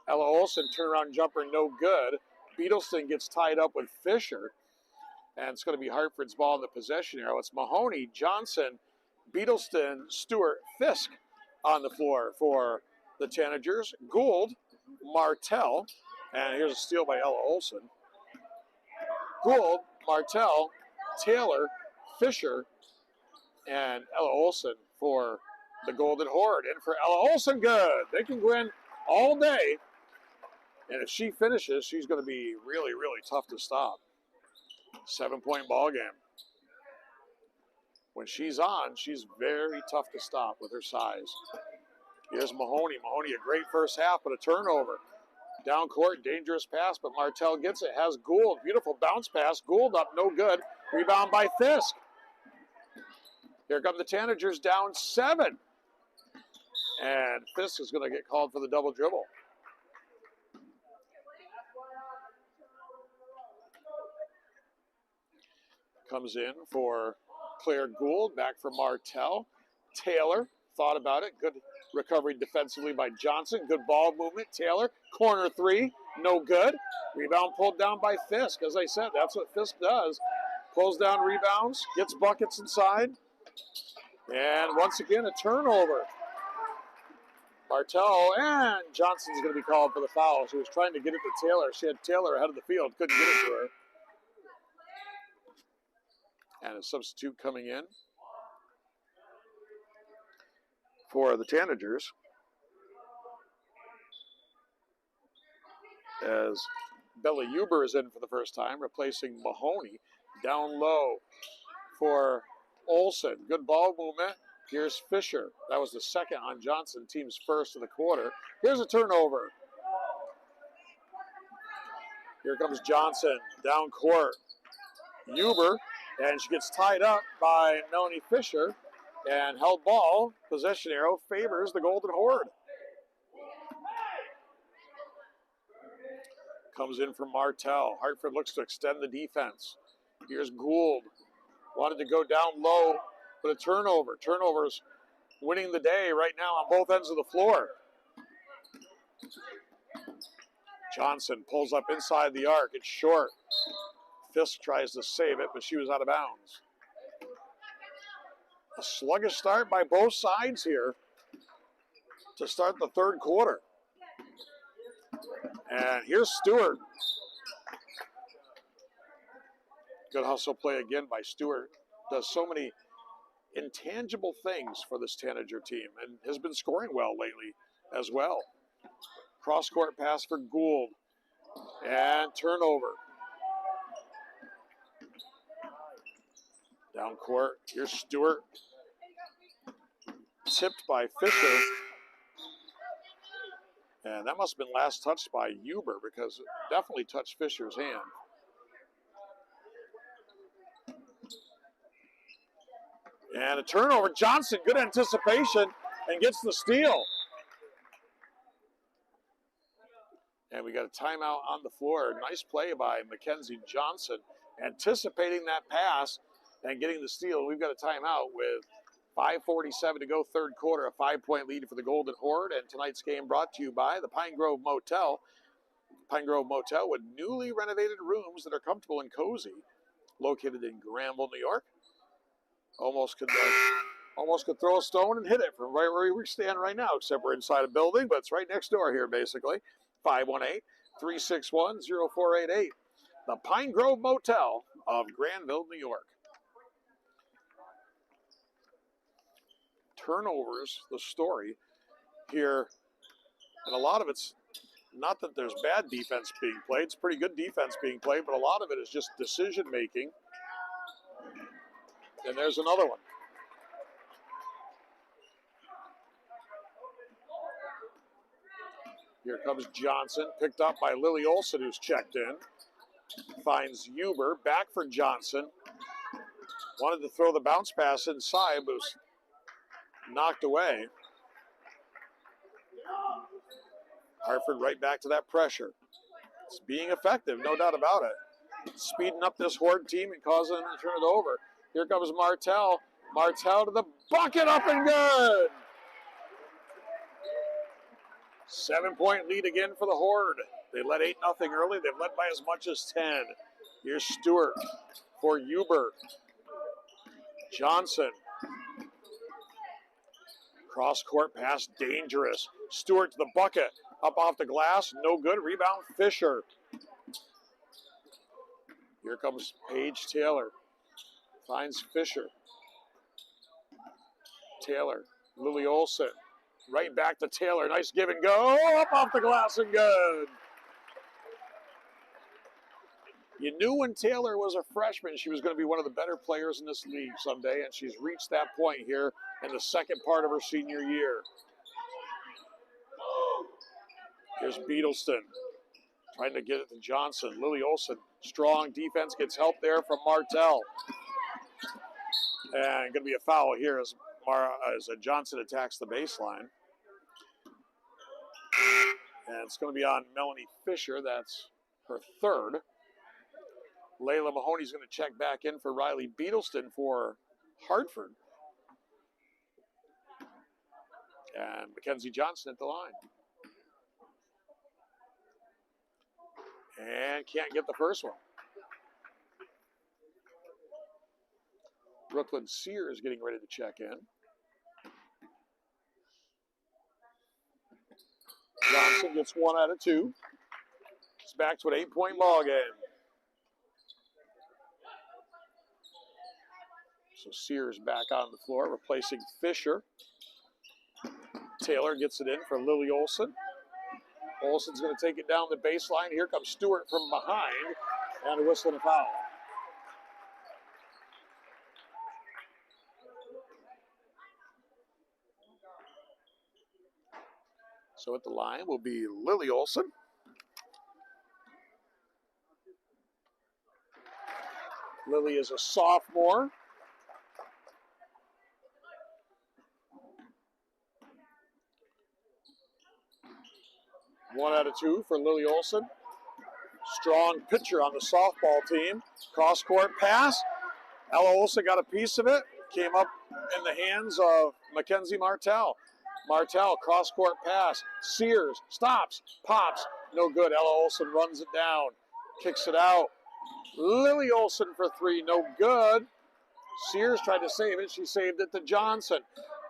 Ella Olson, turnaround jumper, no good. Beetleston gets tied up with Fisher. And it's going to be Hartford's ball in the possession arrow. It's Mahoney, Johnson, Beetleston, Stewart, Fisk on the floor for the Tanagers. Gould, Martell, and here's a steal by Ella Olson. Gould, Martell, Taylor, Fisher, and Ella Olson for the Golden Horde. And for Ella Olson, good. They can win all day. And if she finishes, she's going to be really, really tough to stop. 7-point ball game. When she's on, she's very tough to stop with her size. Here's Mahoney. Mahoney, a great first half, but a turnover. Down court, dangerous pass, but Martell gets it. Has Gould. Beautiful bounce pass. Gould up, no good. Rebound by Fisk. Here come the Tanagers down 7. And Fisk is going to get called for the double dribble. Comes in for Claire Gould, back for Martell. Taylor thought about it. Good recovery defensively by Johnson. Good ball movement. Taylor, corner 3, no good. Rebound pulled down by Fisk. As I said, that's what Fisk does. Pulls down rebounds, gets buckets inside. And once again, a turnover. Martell and Johnson's going to be called for the foul. She was trying to get it to Taylor. She had Taylor ahead of the field, couldn't get it to her. And a substitute coming in for the Tanagers as Bella Huber is in for the first time, replacing Mahoney. Down low for Olson. Good ball movement. Here's Fisher. That was the second on Johnson, team's first of the quarter. Here's a turnover. Here comes Johnson, down court. Huber. And she gets tied up by Melanie Fisher and held ball. Possession arrow favors the Golden Horde. Comes in from Martell. Hartford looks to extend the defense. Here's Gould. Wanted to go down low, but a turnover. Turnovers winning the day right now on both ends of the floor. Johnson pulls up inside the arc. It's short. Fisk tries to save it, but she was out of bounds. A sluggish start by both sides here to start the third quarter. And here's Stewart. Good hustle play again by Stewart. Does so many intangible things for this Tanager team and has been scoring well lately as well. Cross-court pass for Gould. And turnover. Down court, here's Stewart. Tipped by Fisher. And that must have been last touched by Huber because it definitely touched Fisher's hand. And a turnover. Johnson, good anticipation, and gets the steal. And we got a timeout on the floor. Nice play by Mackenzie Johnson, anticipating that pass and getting the steal. We've got a timeout with 5:47 to go, third quarter, a 5-point lead for the Golden Horde. And tonight's game brought to you by the Pine Grove Motel. Pine Grove Motel with newly renovated rooms that are comfortable and cozy, located in Granville, New York. Almost Almost could throw a stone and hit it from right where we stand right now, except we're inside a building, but it's right next door here, basically. 518-361-0488. The Pine Grove Motel of Granville, New York. Turnovers, the story here, and a lot of it's not that there's bad defense being played. It's pretty good defense being played, but a lot of it is just decision making. And there's another one. Here comes Johnson, picked up by Lily Olson, who's checked in. Finds Huber, back for Johnson. Wanted to throw the bounce pass inside, but was knocked away. Hartford right back to that pressure. It's being effective, no doubt about it. Speeding up this Horde team and causing them to turn it over. Here comes Martell. Martell to the bucket, up and good! 7-point lead again for the Horde. They led 8-0 early. They've led by as much as 10. Here's Stewart for Huber. Johnson. Cross-court pass, dangerous. Stewart to the bucket. Up off the glass, no good. Rebound, Fisher. Here comes Paige Taylor. Finds Fisher. Taylor, Lily Olson. Right back to Taylor. Nice give and go. Up off the glass and good. You knew when Taylor was a freshman she was going to be one of the better players in this league someday, and she's reached that point here in the second part of her senior year. Here's Beadleston trying to get it to Johnson. Lily Olson, strong defense, gets help there from Martell. And going to be a foul here as Johnson attacks the baseline. And it's going to be on Melanie Fisher. That's her third. Layla Mahoney's going to check back in for Riley Beadleston for Hartford. And Mackenzie Johnson at the line. And can't get the first one. Brooklyn Sears getting ready to check in. Johnson gets 1 out of 2. It's back to an 8-point ball game. So Sears back on the floor, replacing Fisher. Taylor gets it in for Lily Olson. Olson's going to take it down the baseline. Here comes Stewart from behind, and a whistle and a foul. So at the line will be Lily Olson. Lily is a sophomore. One out of 2 for Lily Olson. Strong pitcher on the softball team. Cross-court pass. Ella Olson got a piece of it. Came up in the hands of Mackenzie Martell. Martell, cross-court pass. Sears stops, pops. No good. Ella Olson runs it down. Kicks it out. Lily Olson for 3. No good. Sears tried to save it. She saved it to Johnson.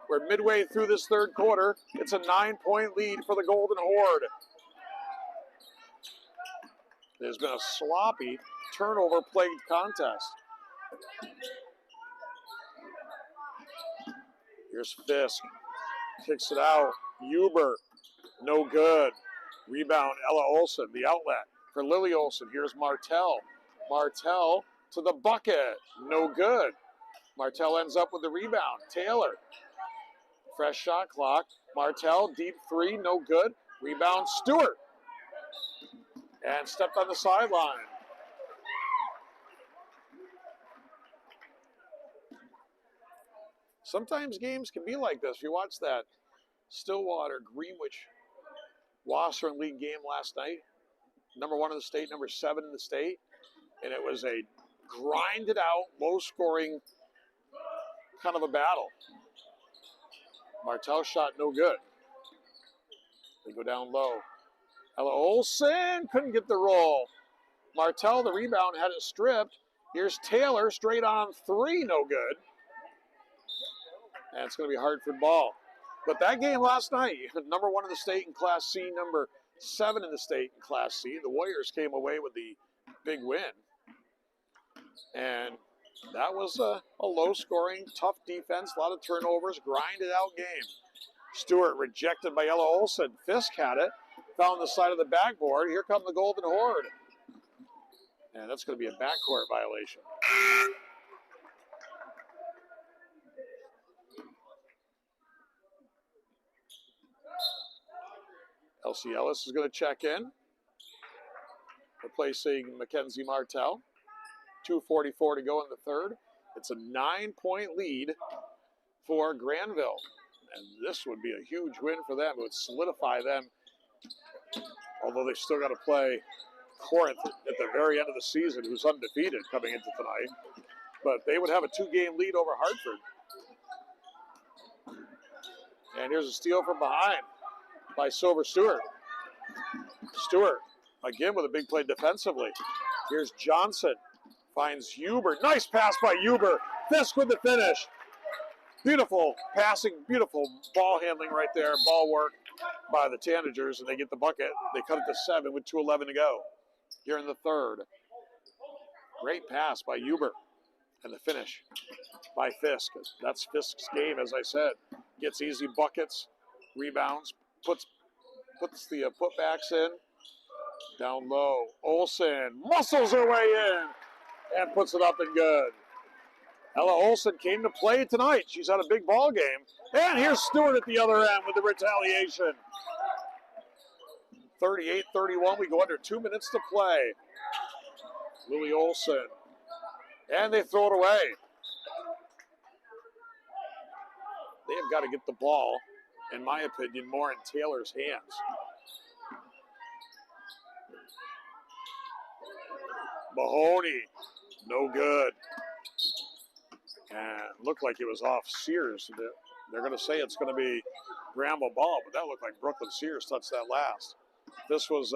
We're midway through this third quarter. It's a 9-point lead for the Golden Horde. There's been a sloppy, turnover-plagued contest. Here's Fisk. Kicks it out. Huber. No good. Rebound, Ella Olson. The outlet for Lily Olson. Here's Martell. Martell to the bucket. No good. Martell ends up with the rebound. Taylor. Fresh shot clock. Martell, deep 3. No good. Rebound, Stewart. And stepped on the sideline. Sometimes games can be like this. You watch that Stillwater Greenwich Wasser League game last night. Number 1 in the state, number 7 in the state. And it was a grinded out, low scoring kind of a battle. Martell shot no good. They go down low. Ella Olson couldn't get the roll. Martell, the rebound, had it stripped. Here's Taylor, straight on 3, no good. And it's going to be Hartford ball. But that game last night, number 1 in the state in Class C, number 7 in the state in Class C, the Warriors came away with the big win. And that was a low-scoring, tough defense, a lot of turnovers, grinded out game. Stewart rejected by Ella Olson. Fisk had it, found the side of the backboard. Here come the Golden Horde. And that's going to be a backcourt violation. Elsie Ellis is going to check in, replacing Mackenzie Martell. 2:44 to go in the third. It's a 9-point lead for Granville. And this would be a huge win for them. It would solidify them, although they've still got to play Corinth at the very end of the season, who's undefeated coming into tonight. But they would have a 2-game lead over Hartford. And here's a steal from behind by Silver Stewart. Stewart, again with a big play defensively. Here's Johnson, finds Huber. Nice pass by Huber. Fisk with the finish. Beautiful passing, beautiful ball handling right there. Ball work by the Tanagers, and they get the bucket. They cut it to 7 with 2:11 to go here in the third. Great pass by Huber, and the finish by Fisk. That's Fisk's game, as I said. Gets easy buckets, rebounds, puts the putbacks in. Down low, Olsen muscles her way in and puts it up and good. Ella Olsen came to play tonight. She's had a big ball game. And here's Stewart at the other end with the retaliation. 38-31. We go under 2 minutes to play. Lily Olsen. And they throw it away. They have got to get the ball, in my opinion, more in Taylor's hands. Mahoney, no good. And looked like it was off Sears. They're going to say it's going to be Granville ball, but that looked like Brooklyn Sears touched that last. If this was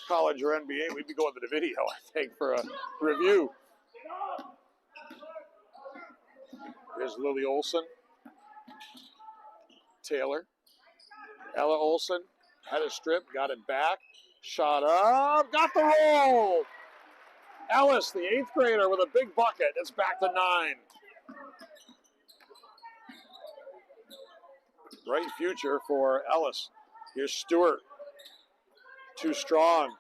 college or NBA, we'd be going to the video, I think, for a review. Here's Lily Olsen. Taylor. Ella Olsen had a strip, got it back. Shot up, got the roll. Ellis, the 8th grader, with a big bucket. It's back to 9. Great future for Ellis. Here's Stewart. Too strong.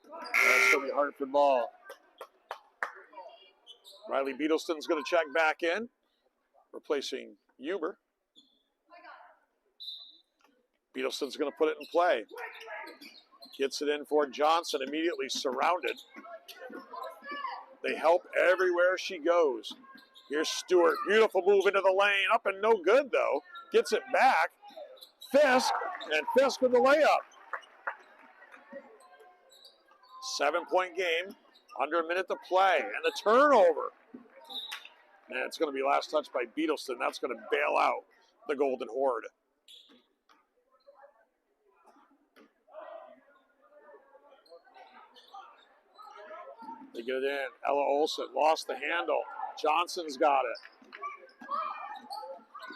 That's going to be Hartford ball. Riley Beetleston's going to check back in, replacing Huber. Beetleston's going to put it in play. Gets it in for Johnson, immediately surrounded. They help everywhere she goes. Here's Stewart. Beautiful move into the lane. Up and no good, though. Gets it back. Fisk, and Fisk with the layup. 7-point game. Under a minute to play. And the turnover. And it's going to be last touch by Beetleston. That's going to bail out the Golden Horde. They get it in. Ella Olsen lost the handle. Johnson's got it.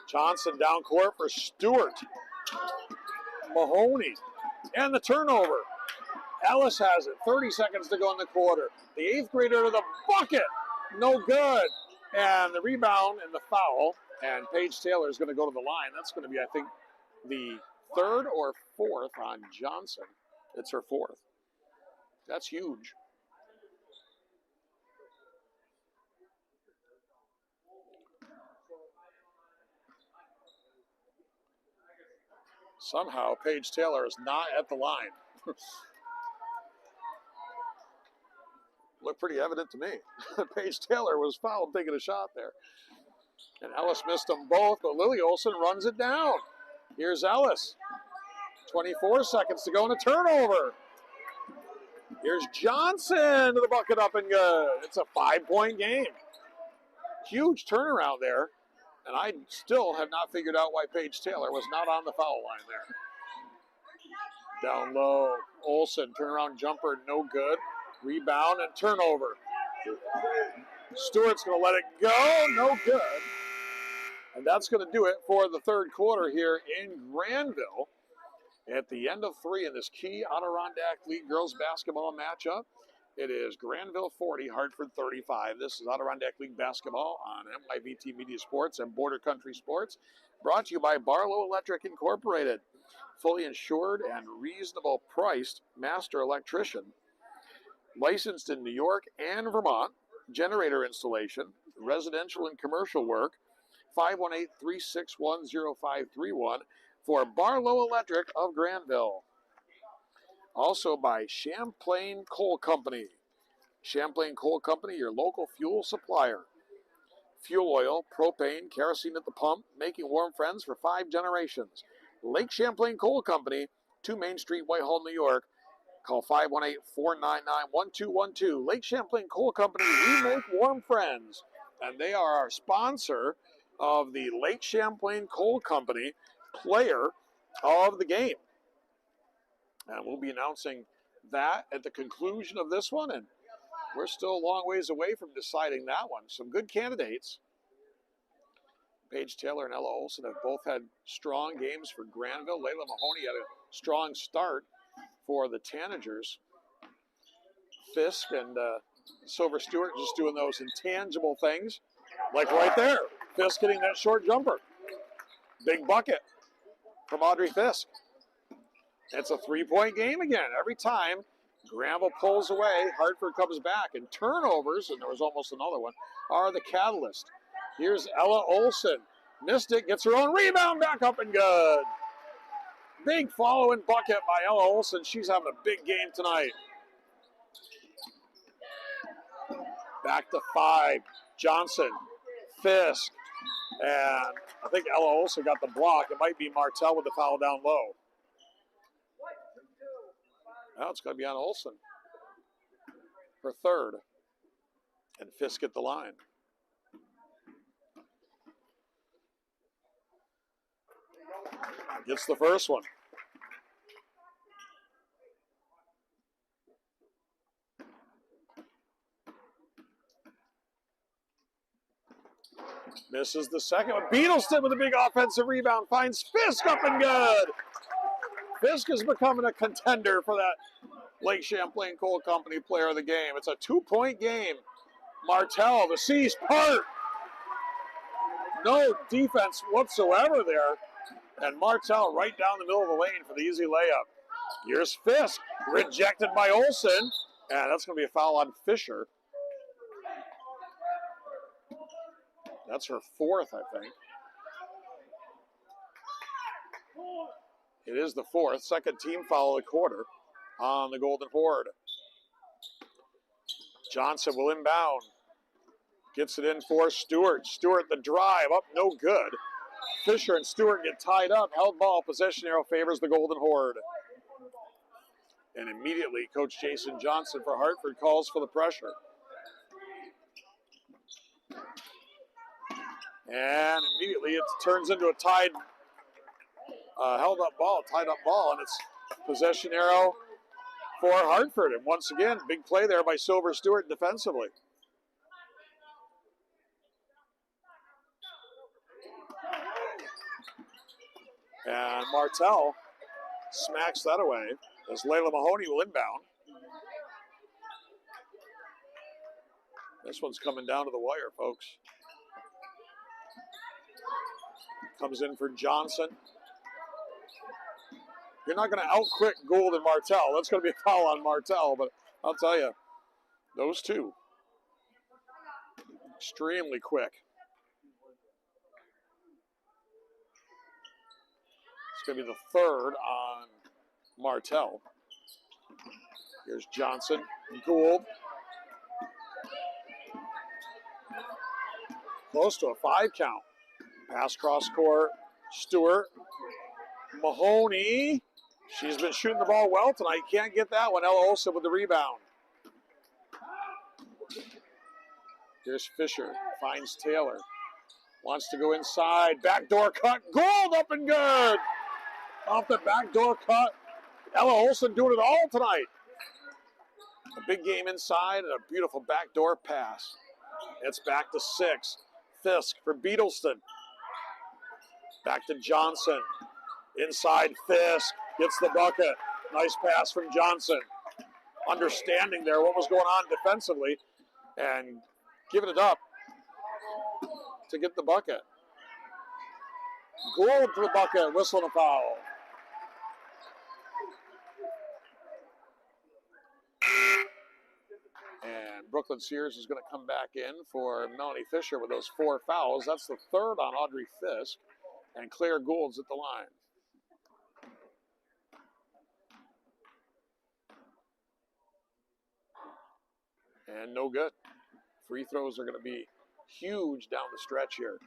Johnson down court for Stewart. Mahoney. And the turnover. Ellis has it. 30 seconds to go in the quarter. The 8th grader to the bucket. No good. And the rebound and the foul. And Paige Taylor is going to go to the line. That's going to be, I think, the 3rd or 4th on Johnson. It's her 4th. That's huge. Somehow, Paige Taylor is not at the line. Looked pretty evident to me. Paige Taylor was fouled taking a shot there. And Ellis missed them both, but Lily Olsen runs it down. Here's Ellis. 24 seconds to go in a turnover. Here's Johnson to the bucket, up and good. It's a 5-point game. Huge turnaround there. And I still have not figured out why Paige Taylor was not on the foul line there. Down low, Olsen, turnaround jumper, no good. Rebound and turnover. Stewart's going to let it go, no good. And that's going to do it for the third quarter here in Granville. At the end of 3 in this key Adirondack League girls basketball matchup, it is Granville 40, Hartford 35. This is Adirondack League basketball on MYVT Media Sports and Border Country Sports, brought to you by Barlow Electric Incorporated. Fully insured and reasonable priced master electrician, licensed in New York and Vermont, generator installation, residential and commercial work, 518-361-0531 for Barlow Electric of Granville. Also by Champlain Coal Company. Champlain Coal Company, your local fuel supplier. Fuel oil, propane, kerosene at the pump, making warm friends for 5 generations. Lake Champlain Coal Company, 2 Main Street, Whitehall, New York. Call 518-499-1212. Lake Champlain Coal Company, we make warm friends. And they are our sponsor of the Lake Champlain Coal Company player of the game. And we'll be announcing that at the conclusion of this one. And we're still a long ways away from deciding that one. Some good candidates. Paige Taylor and Ella Olson have both had strong games for Granville. Layla Mahoney had a strong start for the Tanagers. Fisk and Silver Stewart just doing those intangible things. Like right there. Fisk hitting that short jumper. Big bucket from Audrey Fisk. It's a 3-point game again. Every time Granville pulls away, Hartford comes back. And turnovers, and there was almost another one, are the catalyst. Here's Ella Olson. Missed it, gets her own rebound, back up and good. Big following bucket by Ella Olson. She's having a big game tonight. Back to 5. Johnson, Fisk, and I think Ella Olson got the block. It might be Martell with the foul down low. Now it's going to be on Olson for third. And Fisk at the line. Gets the first one. Misses the second one. Beatleston with a big offensive rebound. Finds Fisk up and good. Fisk is becoming a contender for that Lake Champlain Coal Company player of the game. It's a 2-point game. Martell, the C's part. No defense whatsoever there. And Martell right down the middle of the lane for the easy layup. Here's Fisk, rejected by Olson. And that's going to be a foul on Fisher. That's her 4th, I think. It is the 4th. Second team foul of the quarter on the Golden Horde. Johnson will inbound. Gets it in for Stewart. Stewart the drive. Up, no good. Fisher and Stewart get tied up. Held ball. Possession arrow favors the Golden Horde. And immediately, Coach Jason Johnson for Hartford calls for the pressure. And immediately it turns into a tied, tied up ball, and it's possession arrow for Hartford. And once again, big play there by Silver Stewart defensively. And Martell smacks that away as Layla Mahoney will inbound. This one's coming down to the wire, folks. Comes in for Johnson. You're not going to out-quick Gould and Martell. That's going to be a foul on Martell, but I'll tell you, those two, extremely quick. It's going to be the 3rd on Martell. Here's Johnson, Gould. Close to a 5 count. Pass cross court, Stewart. Mahoney. She's been shooting the ball well tonight. Can't get that one. Ella Olson with the rebound. Here's Fisher. Finds Taylor. Wants to go inside. Backdoor cut. Gould up and good. Off the backdoor cut. Ella Olson doing it all tonight. A big game inside and a beautiful backdoor pass. It's back to 6. Fisk for Beatleston. Back to Johnson. Inside Fisk. Gets the bucket. Nice pass from Johnson. Understanding there what was going on defensively and giving it up to get the bucket. Gould to the bucket, whistling a foul. And Brooklyn Sears is going to come back in for Melanie Fisher with those 4 fouls. That's the 3rd on Audrey Fisk. And Claire Gould's at the line. And no good. Free throws are going to be huge down the stretch here.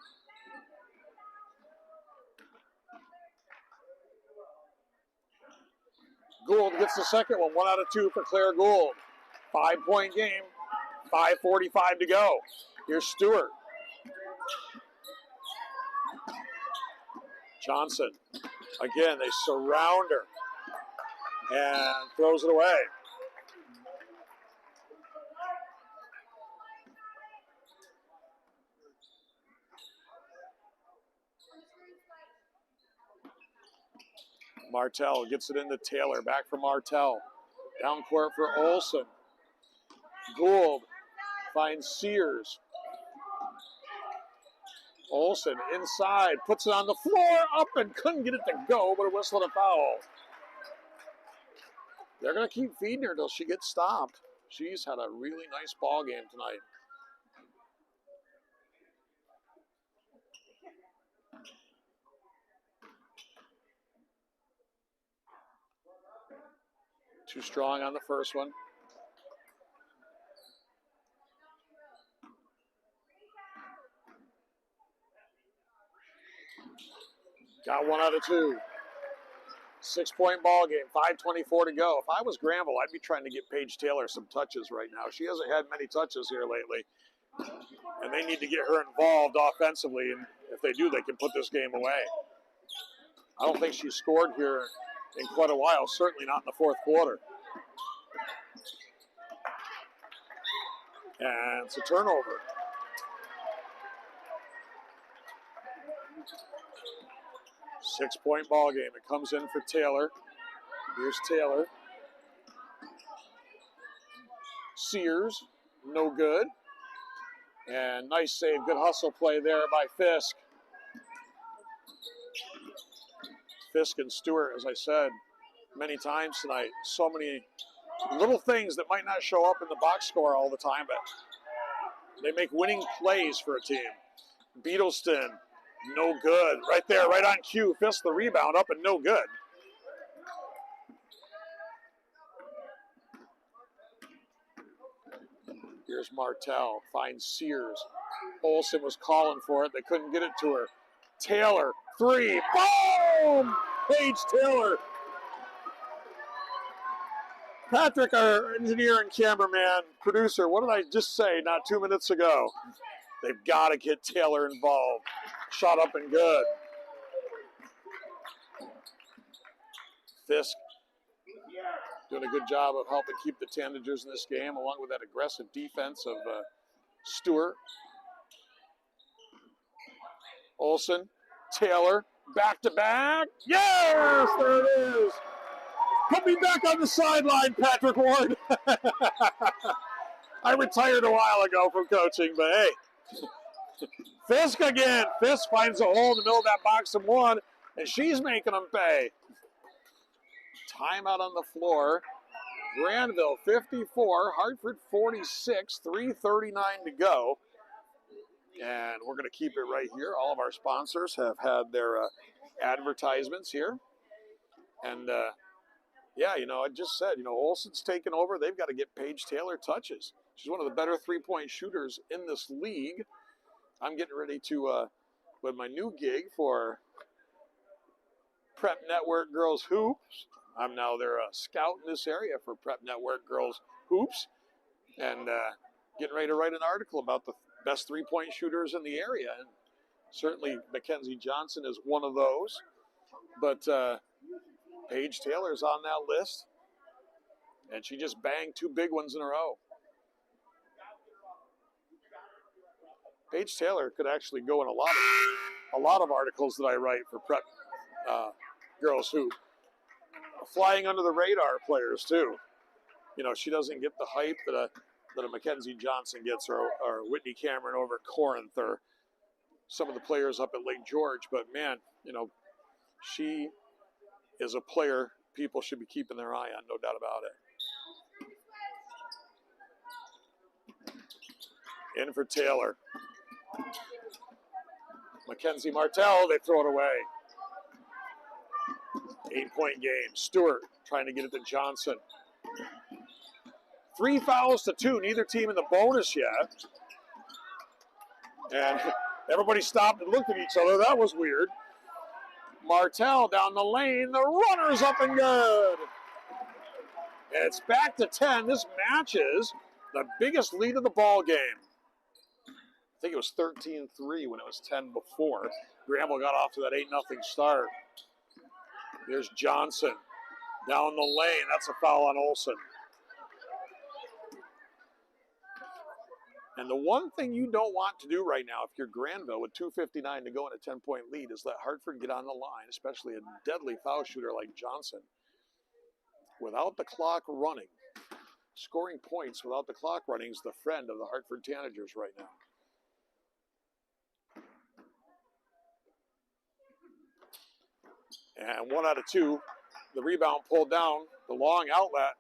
Gould gets the second one. 1 out of 2 for Claire Gould. 5-point game. 5:45 to go. Here's Stewart. Johnson. Again, they surround her. And throws it away. Martell gets it into Taylor. Back for Martell. Down court for Olsen. Gould finds Sears. Olsen inside. Puts it on the floor. Up and couldn't get it to go, but a whistle and a foul. They're going to keep feeding her until she gets stopped. She's had a really nice ball game tonight. Too strong on the first one. Got 1 out of 2. 6-point ball game, 5:24 to go. If I was Granville, I'd be trying to get Paige Taylor some touches right now. She hasn't had many touches here lately. And they need to get her involved offensively. And if they do, they can put this game away. I don't think she scored here in quite a while, certainly not in the 4th quarter. And it's a turnover. Six-point ball game. It comes in for Taylor. Here's Taylor. Sears, no good. And nice save, good hustle play there by Fisk. Fisk and Stewart, as I said many times tonight, so many little things that might not show up in the box score all the time, but they make winning plays for a team. Beatleston, no good. Right there, right on cue. Fisk the rebound up and no good. Here's Martell, finds Sears. Olsen was calling for it. They couldn't get it to her. Taylor, 3. Boom! Paige Taylor. Patrick, our engineer and cameraman, producer, what did I just say not 2 minutes ago? They've got to get Taylor involved. Shot up and good. Fisk doing a good job of helping keep the Tanagers in this game, along with that aggressive defense of Stewart. Olsen, Taylor, back to back. Yes, there it is. Put me back on the sideline, Patrick Ward. I retired a while ago from coaching, but hey. Fisk again. Fisk finds a hole in the middle of that box and 1, and she's making them pay. Timeout on the floor. Granville 54, Hartford 46, 3:39 to go. And we're going to keep it right here. All of our sponsors have had their advertisements here. And, yeah, I just said, Olsen's taken over. They've got to get Paige Taylor touches. She's one of the better three-point shooters in this league. I'm getting ready to, with my new gig for Prep Network Girls Hoops. I'm now their scout in this area for Prep Network Girls Hoops. And getting ready to write an article about the best three-point shooters in the area. And certainly Mackenzie Johnson is one of those. But Paige Taylor's on that list. And she just banged 2 big ones in a row. Paige Taylor could actually go in a lot of a lot of articles that I write for prep girls hoop. Flying under the radar players too. You know, she doesn't get the hype that a Mackenzie Johnson gets, or Whitney Cameron over at Corinth, or some of the players up at Lake George. But man, you know, she is a player people should be keeping their eye on, no doubt about it. In for Taylor. Mackenzie Martell, they throw it away. 8-point game. Stewart trying to get it to Johnson. 3 fouls to 2, neither team in the bonus yet. And everybody stopped and looked at each other. That was weird. Martell down the lane. The runner's up and good. And it's back to 10. This matches the biggest lead of the ball game. I think it was 13-3 when it was 10 before. Granville got off to that 8-0 start. There's Johnson down the lane. That's a foul on Olsen. And the one thing you don't want to do right now, if you're Granville with 2:59 to go in a 10-point lead, is let Hartford get on the line, especially a deadly foul shooter like Johnson. Without the clock running, scoring points without the clock running is the friend of the Hartford Tanagers right now. And 1 out of 2. The rebound pulled down. The long outlet.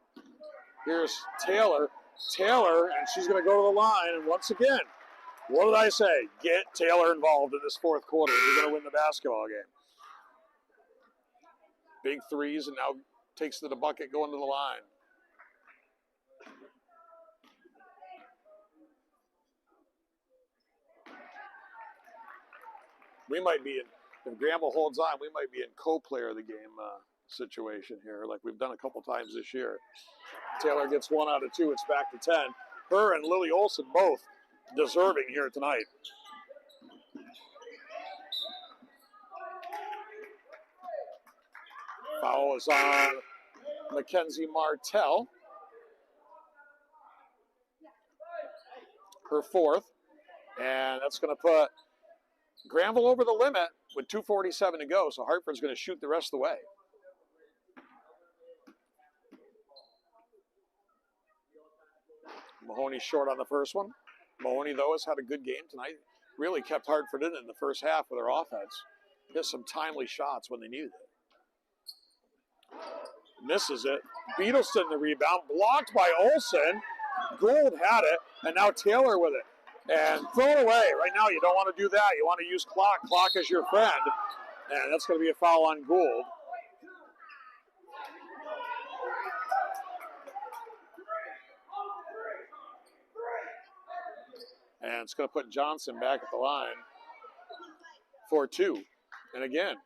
Here's Taylor. Taylor, and she's going to go to the line. And once again, what did I say? Get Taylor involved in this fourth quarter. You're going to win the basketball game. Big threes, and now takes to the bucket going to the line. We might be in, if Granville holds on, we might be in co-player of the game situation here, like we've done a couple times this year. Taylor gets 1 out of 2. It's back to 10. Her and Lily Olsen both deserving here tonight. Foul is on Mackenzie Martell. Her 4th. And that's going to put Granville over the limit with 2:47 to go. So Hartford's going to shoot the rest of the way. Mahoney short on the first one. Mahoney, though, has had a good game tonight. Really kept Hartford in the first half with their offense. Hit some timely shots when they needed it. Misses it. Beadleston the rebound. Blocked by Olsen. Gould had it. And now Taylor with it. And throw it away. Right now, you don't want to do that. You want to use clock. Clock is your friend. And that's going to be a foul on Gould. And it's going to put Johnson back at the line for 2. And again,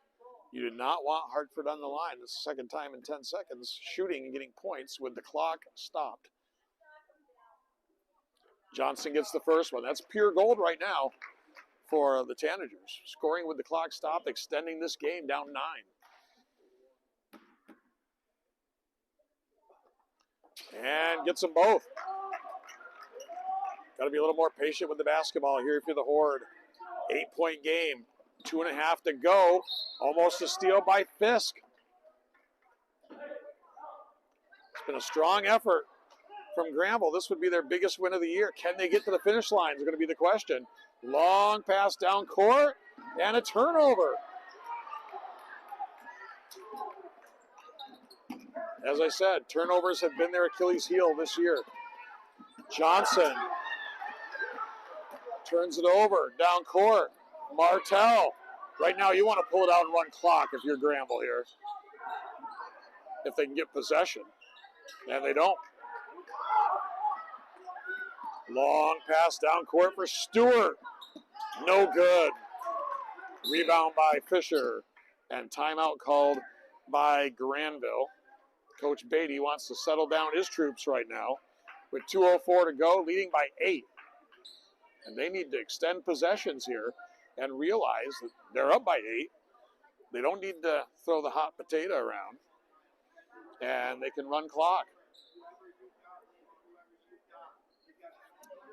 you did not want Hartford on the line. This is the second time in 10 seconds shooting and getting points with the clock stopped. Johnson gets the first one. That's pure gold right now for the Tanagers. Scoring with the clock stopped, extending this game down 9. And gets them both. Got to be a little more patient with the basketball here if you're the Horde. 8-point game. 2.5 to go. Almost a steal by Fisk. It's been a strong effort from Granville. This would be their biggest win of the year. Can they get to the finish line is going to be the question. Long pass down court and a turnover. As I said, turnovers have been their Achilles heel this year. Johnson turns it over, down court. Martell. Right now, you want to pull it out and run clock if you're Granville here. If they can get possession. And they don't. Long pass down court for Stewart. No good. Rebound by Fisher. And timeout called by Granville. Coach Beatty wants to settle down his troops right now with 2:04 to go, leading by 8. And they need to extend possessions here and realize that they're up by 8. They don't need to throw the hot potato around. And they can run clock.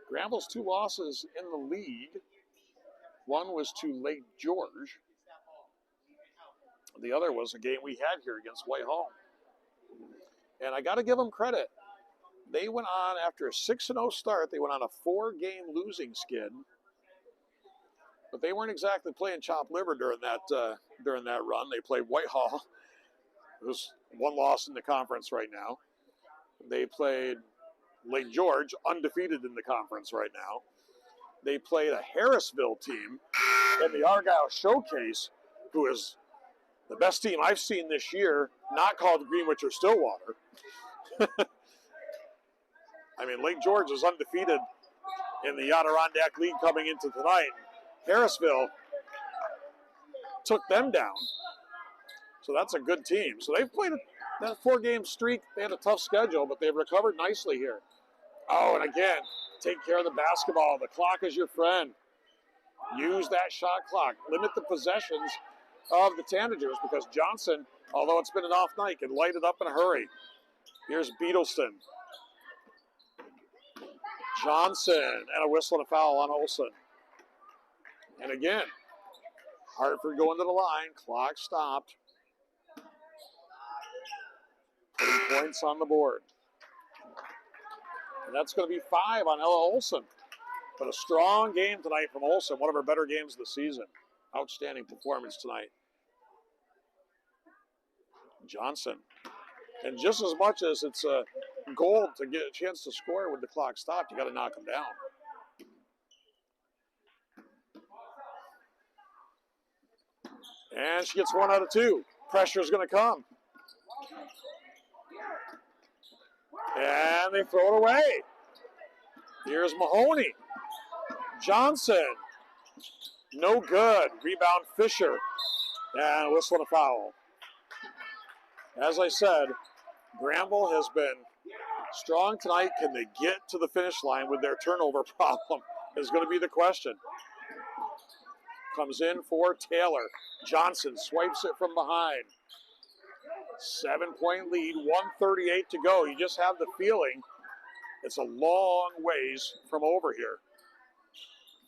Granville's 2 losses in the league. One was to Lake George. The other was a game we had here against Whitehall. And I got to give them credit. They went on, after a 6-0 start, they went on a 4-game losing skid. But they weren't exactly playing chopped liver during that run. They played Whitehall, who's one loss in the conference right now. They played Lake George, undefeated in the conference right now. They played a Harrisville team in the Argyle Showcase, who is the best team I've seen this year, not called Greenwich or Stillwater. I mean, Lake George is undefeated in the Adirondack League coming into tonight. Harrisville took them down. So that's a good team. So they've played that 4-game streak. They had a tough schedule, but they've recovered nicely here. Oh, and again, take care of the basketball. The clock is your friend. Use that shot clock. Limit the possessions of the Tanagers, because Johnson, although it's been an off night, can light it up in a hurry. Here's Beetleston. Johnson, and a whistle and a foul on Olson. And again, Hartford going to the line. Clock stopped. Putting points on the board. And that's going to be 5 on Ella Olson. But a strong game tonight from Olson, one of her better games of the season. Outstanding performance tonight. Johnson. And just as much as it's a goal to get a chance to score with the clock stopped, you got to knock them down. And she gets 1 out of 2. Pressure's going to come. And they throw it away. Here's Mahoney. Johnson. No good. Rebound Fisher. And whistle and a foul. As I said, Granville has been strong tonight. Can they get to the finish line with their turnover problem is going to be the question. Comes in for Taylor. Johnson swipes it from behind. 7-point lead, 1:38 to go. You just have the feeling it's a long ways from over here.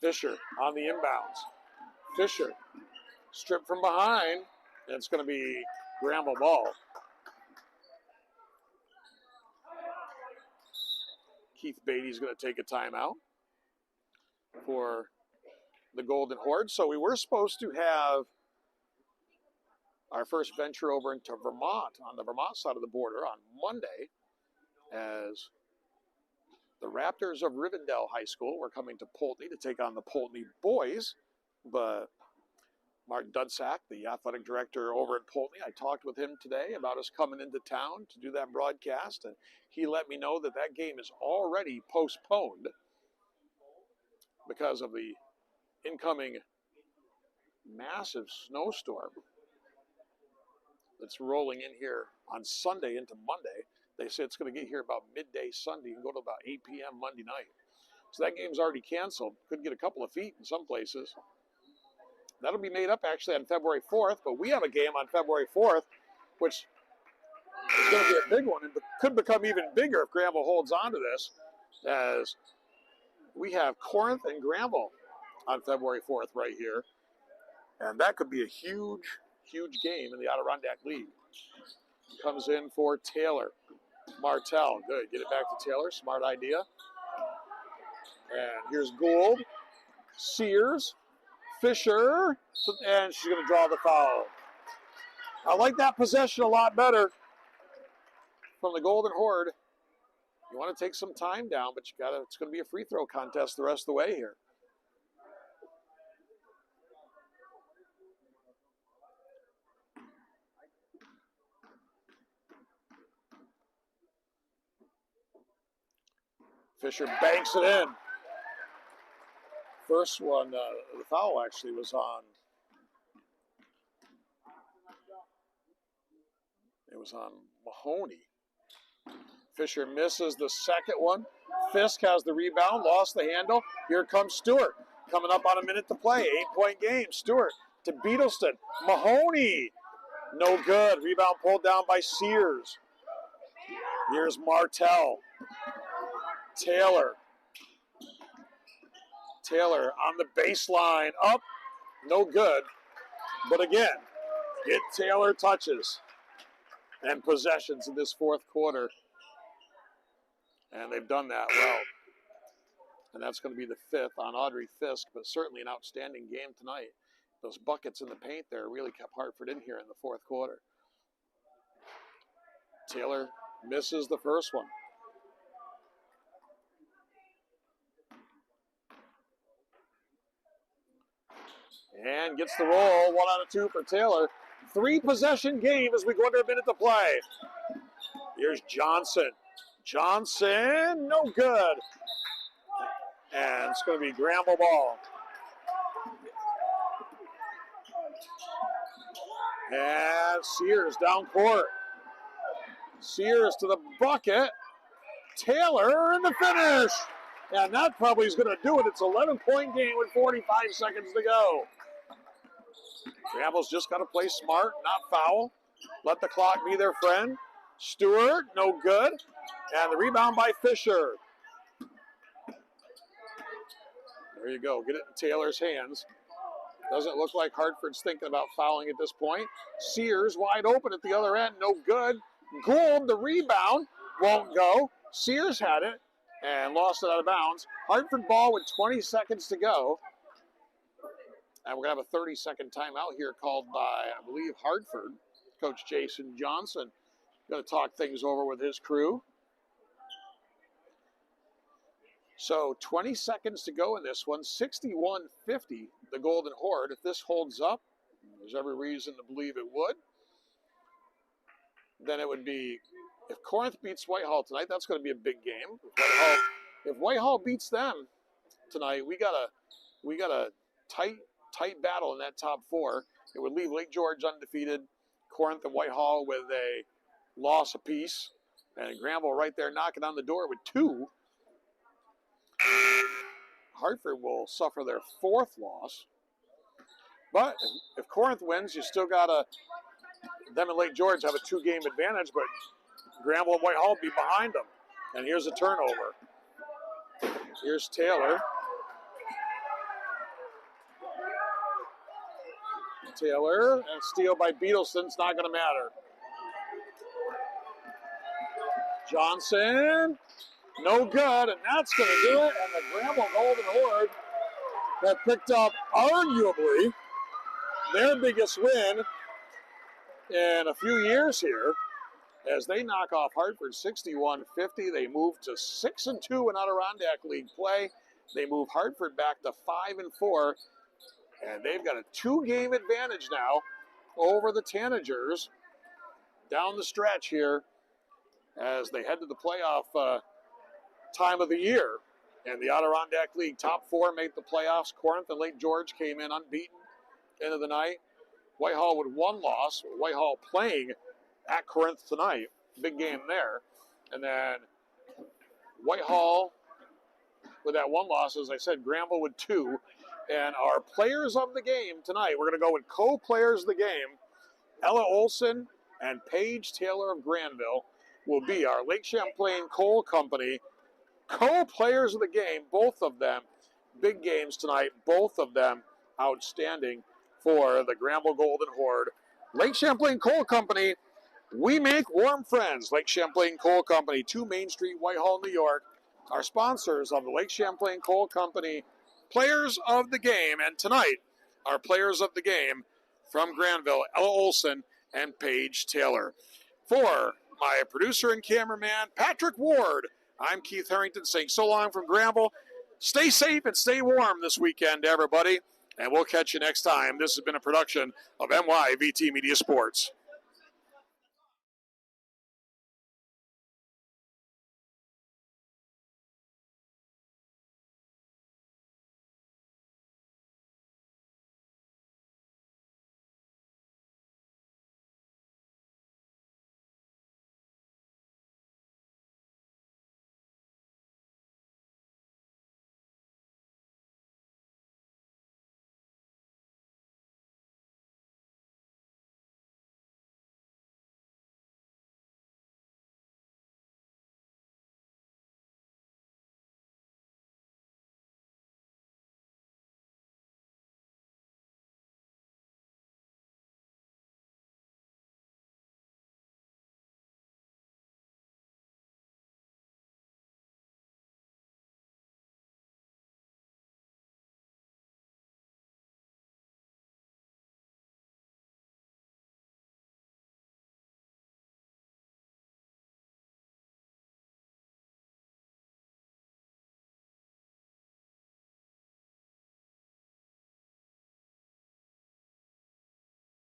Fisher on the inbounds. Fisher stripped from behind, and it's going to be Granville ball. Keith Beatty's going to take a timeout for the Golden Horde. So we were supposed to have our first venture over into Vermont, on the Vermont side of the border, on Monday, as the Raptors of Rivendell High School were coming to Poultney to take on the Poultney boys. But Mark Dudsack, the athletic director over at Poultney, I talked with him today about us coming into town to do that broadcast, and he let me know that that game is already postponed because of the incoming massive snowstorm that's rolling in here on Sunday into Monday. They say it's going to get here about midday Sunday and go to about 8 p.m. Monday night. So that game's already canceled. Could get a couple of feet in some places. That'll be made up actually on February 4th, but we have a game on February 4th, which is going to be a big one and could become even bigger if Granville holds on to this, as we have Corinth and Granville on February 4th right here. And that could be a huge, huge game in the Adirondack League. Comes in for Taylor. Martell, good. Get it back to Taylor. Smart idea. And here's Gould. Sears. Fisher. And she's going to draw the foul. I like that possession a lot better from the Golden Horde. You want to take some time down, but it's going to be a free throw contest the rest of the way here. Fisher banks it in. First one, the foul actually was on. It was on Mahoney. Fisher misses the second one. Fisk has the rebound, lost the handle. Here comes Stewart. Coming up on a minute to play. 8-point game. Stewart to Beetleston. Mahoney. No good. Rebound pulled down by Sears. Here's Martell. Taylor. Taylor on the baseline. Up. No good. But again, get Taylor touches and possessions in this fourth quarter. And they've done that well. And that's going to be the fifth on Audrey Fisk, but certainly an outstanding game tonight. Those buckets in the paint there really kept Hartford in here in the fourth quarter. Taylor misses the first one. And gets the roll, 1 out of 2 for Taylor. 3-possession game as we go under a minute to play. Here's Johnson. Johnson, no good. And it's going to be Granville ball. And Sears down court. Sears to the bucket. Taylor in the finish. And that probably is going to do it. It's an 11-point game with 45 seconds to go. Granville's just got to play smart, not foul. Let the clock be their friend. Stewart, no good. And the rebound by Fisher. There you go. Get it in Taylor's hands. Doesn't look like Hartford's thinking about fouling at this point. Sears wide open at the other end. No good. Gould, the rebound, won't go. Sears had it and lost it out of bounds. Hartford ball with 20 seconds to go. And we're going to have a 30-second timeout here called by, I believe, Hartford. Coach Jason Johnson going to talk things over with his crew. So 20 seconds to go in this one. 61-50, the Golden Horde. If this holds up, there's every reason to believe it would. Then it would be, if Corinth beats Whitehall tonight, that's going to be a big game. If Whitehall beats them tonight, we got a tight battle in that top 4. It would leave Lake George undefeated, Corinth and Whitehall with a loss apiece, and Granville right there knocking on the door with 2. Hartford will suffer their 4th loss. But if Corinth wins, you still got them and Lake George have a 2-game advantage, but Granville and Whitehall be behind them. And here's a turnover. Here's Taylor. Taylor, and steal by Beetleson. Not going to matter. Johnson, no good, and that's going to do it. And the Granville Golden Horde have picked up arguably their biggest win in a few years here as they knock off Hartford 61-50. They move to 6-2 in Adirondack League play. They move Hartford back to 5-4. And they've got a 2-game advantage now over the Tanagers down the stretch here as they head to the playoff time of the year. And the Adirondack League top 4 make the playoffs. Corinth and Lake George came in unbeaten into the night. Whitehall with 1 loss. Whitehall playing at Corinth tonight. Big game there. And then Whitehall with that 1 loss, as I said, Granville with 2. And our players of the game tonight, we're going to go with co-players of the game. Ella Olson and Paige Taylor of Granville will be our Lake Champlain Coal Company co-players of the game, both of them. Big games tonight, both of them outstanding for the Granville Golden Horde. Lake Champlain Coal Company, we make warm friends. Lake Champlain Coal Company, 2 Main Street, Whitehall, New York, are sponsors of the Lake Champlain Coal Company players of the game. And tonight, our players of the game from Granville, Ella Olson and Paige Taylor. For my producer and cameraman, Patrick Ward, I'm Keith Harrington saying so long from Granville. Stay safe and stay warm this weekend, everybody. And we'll catch you next time. This has been a production of MYVT Media Sports.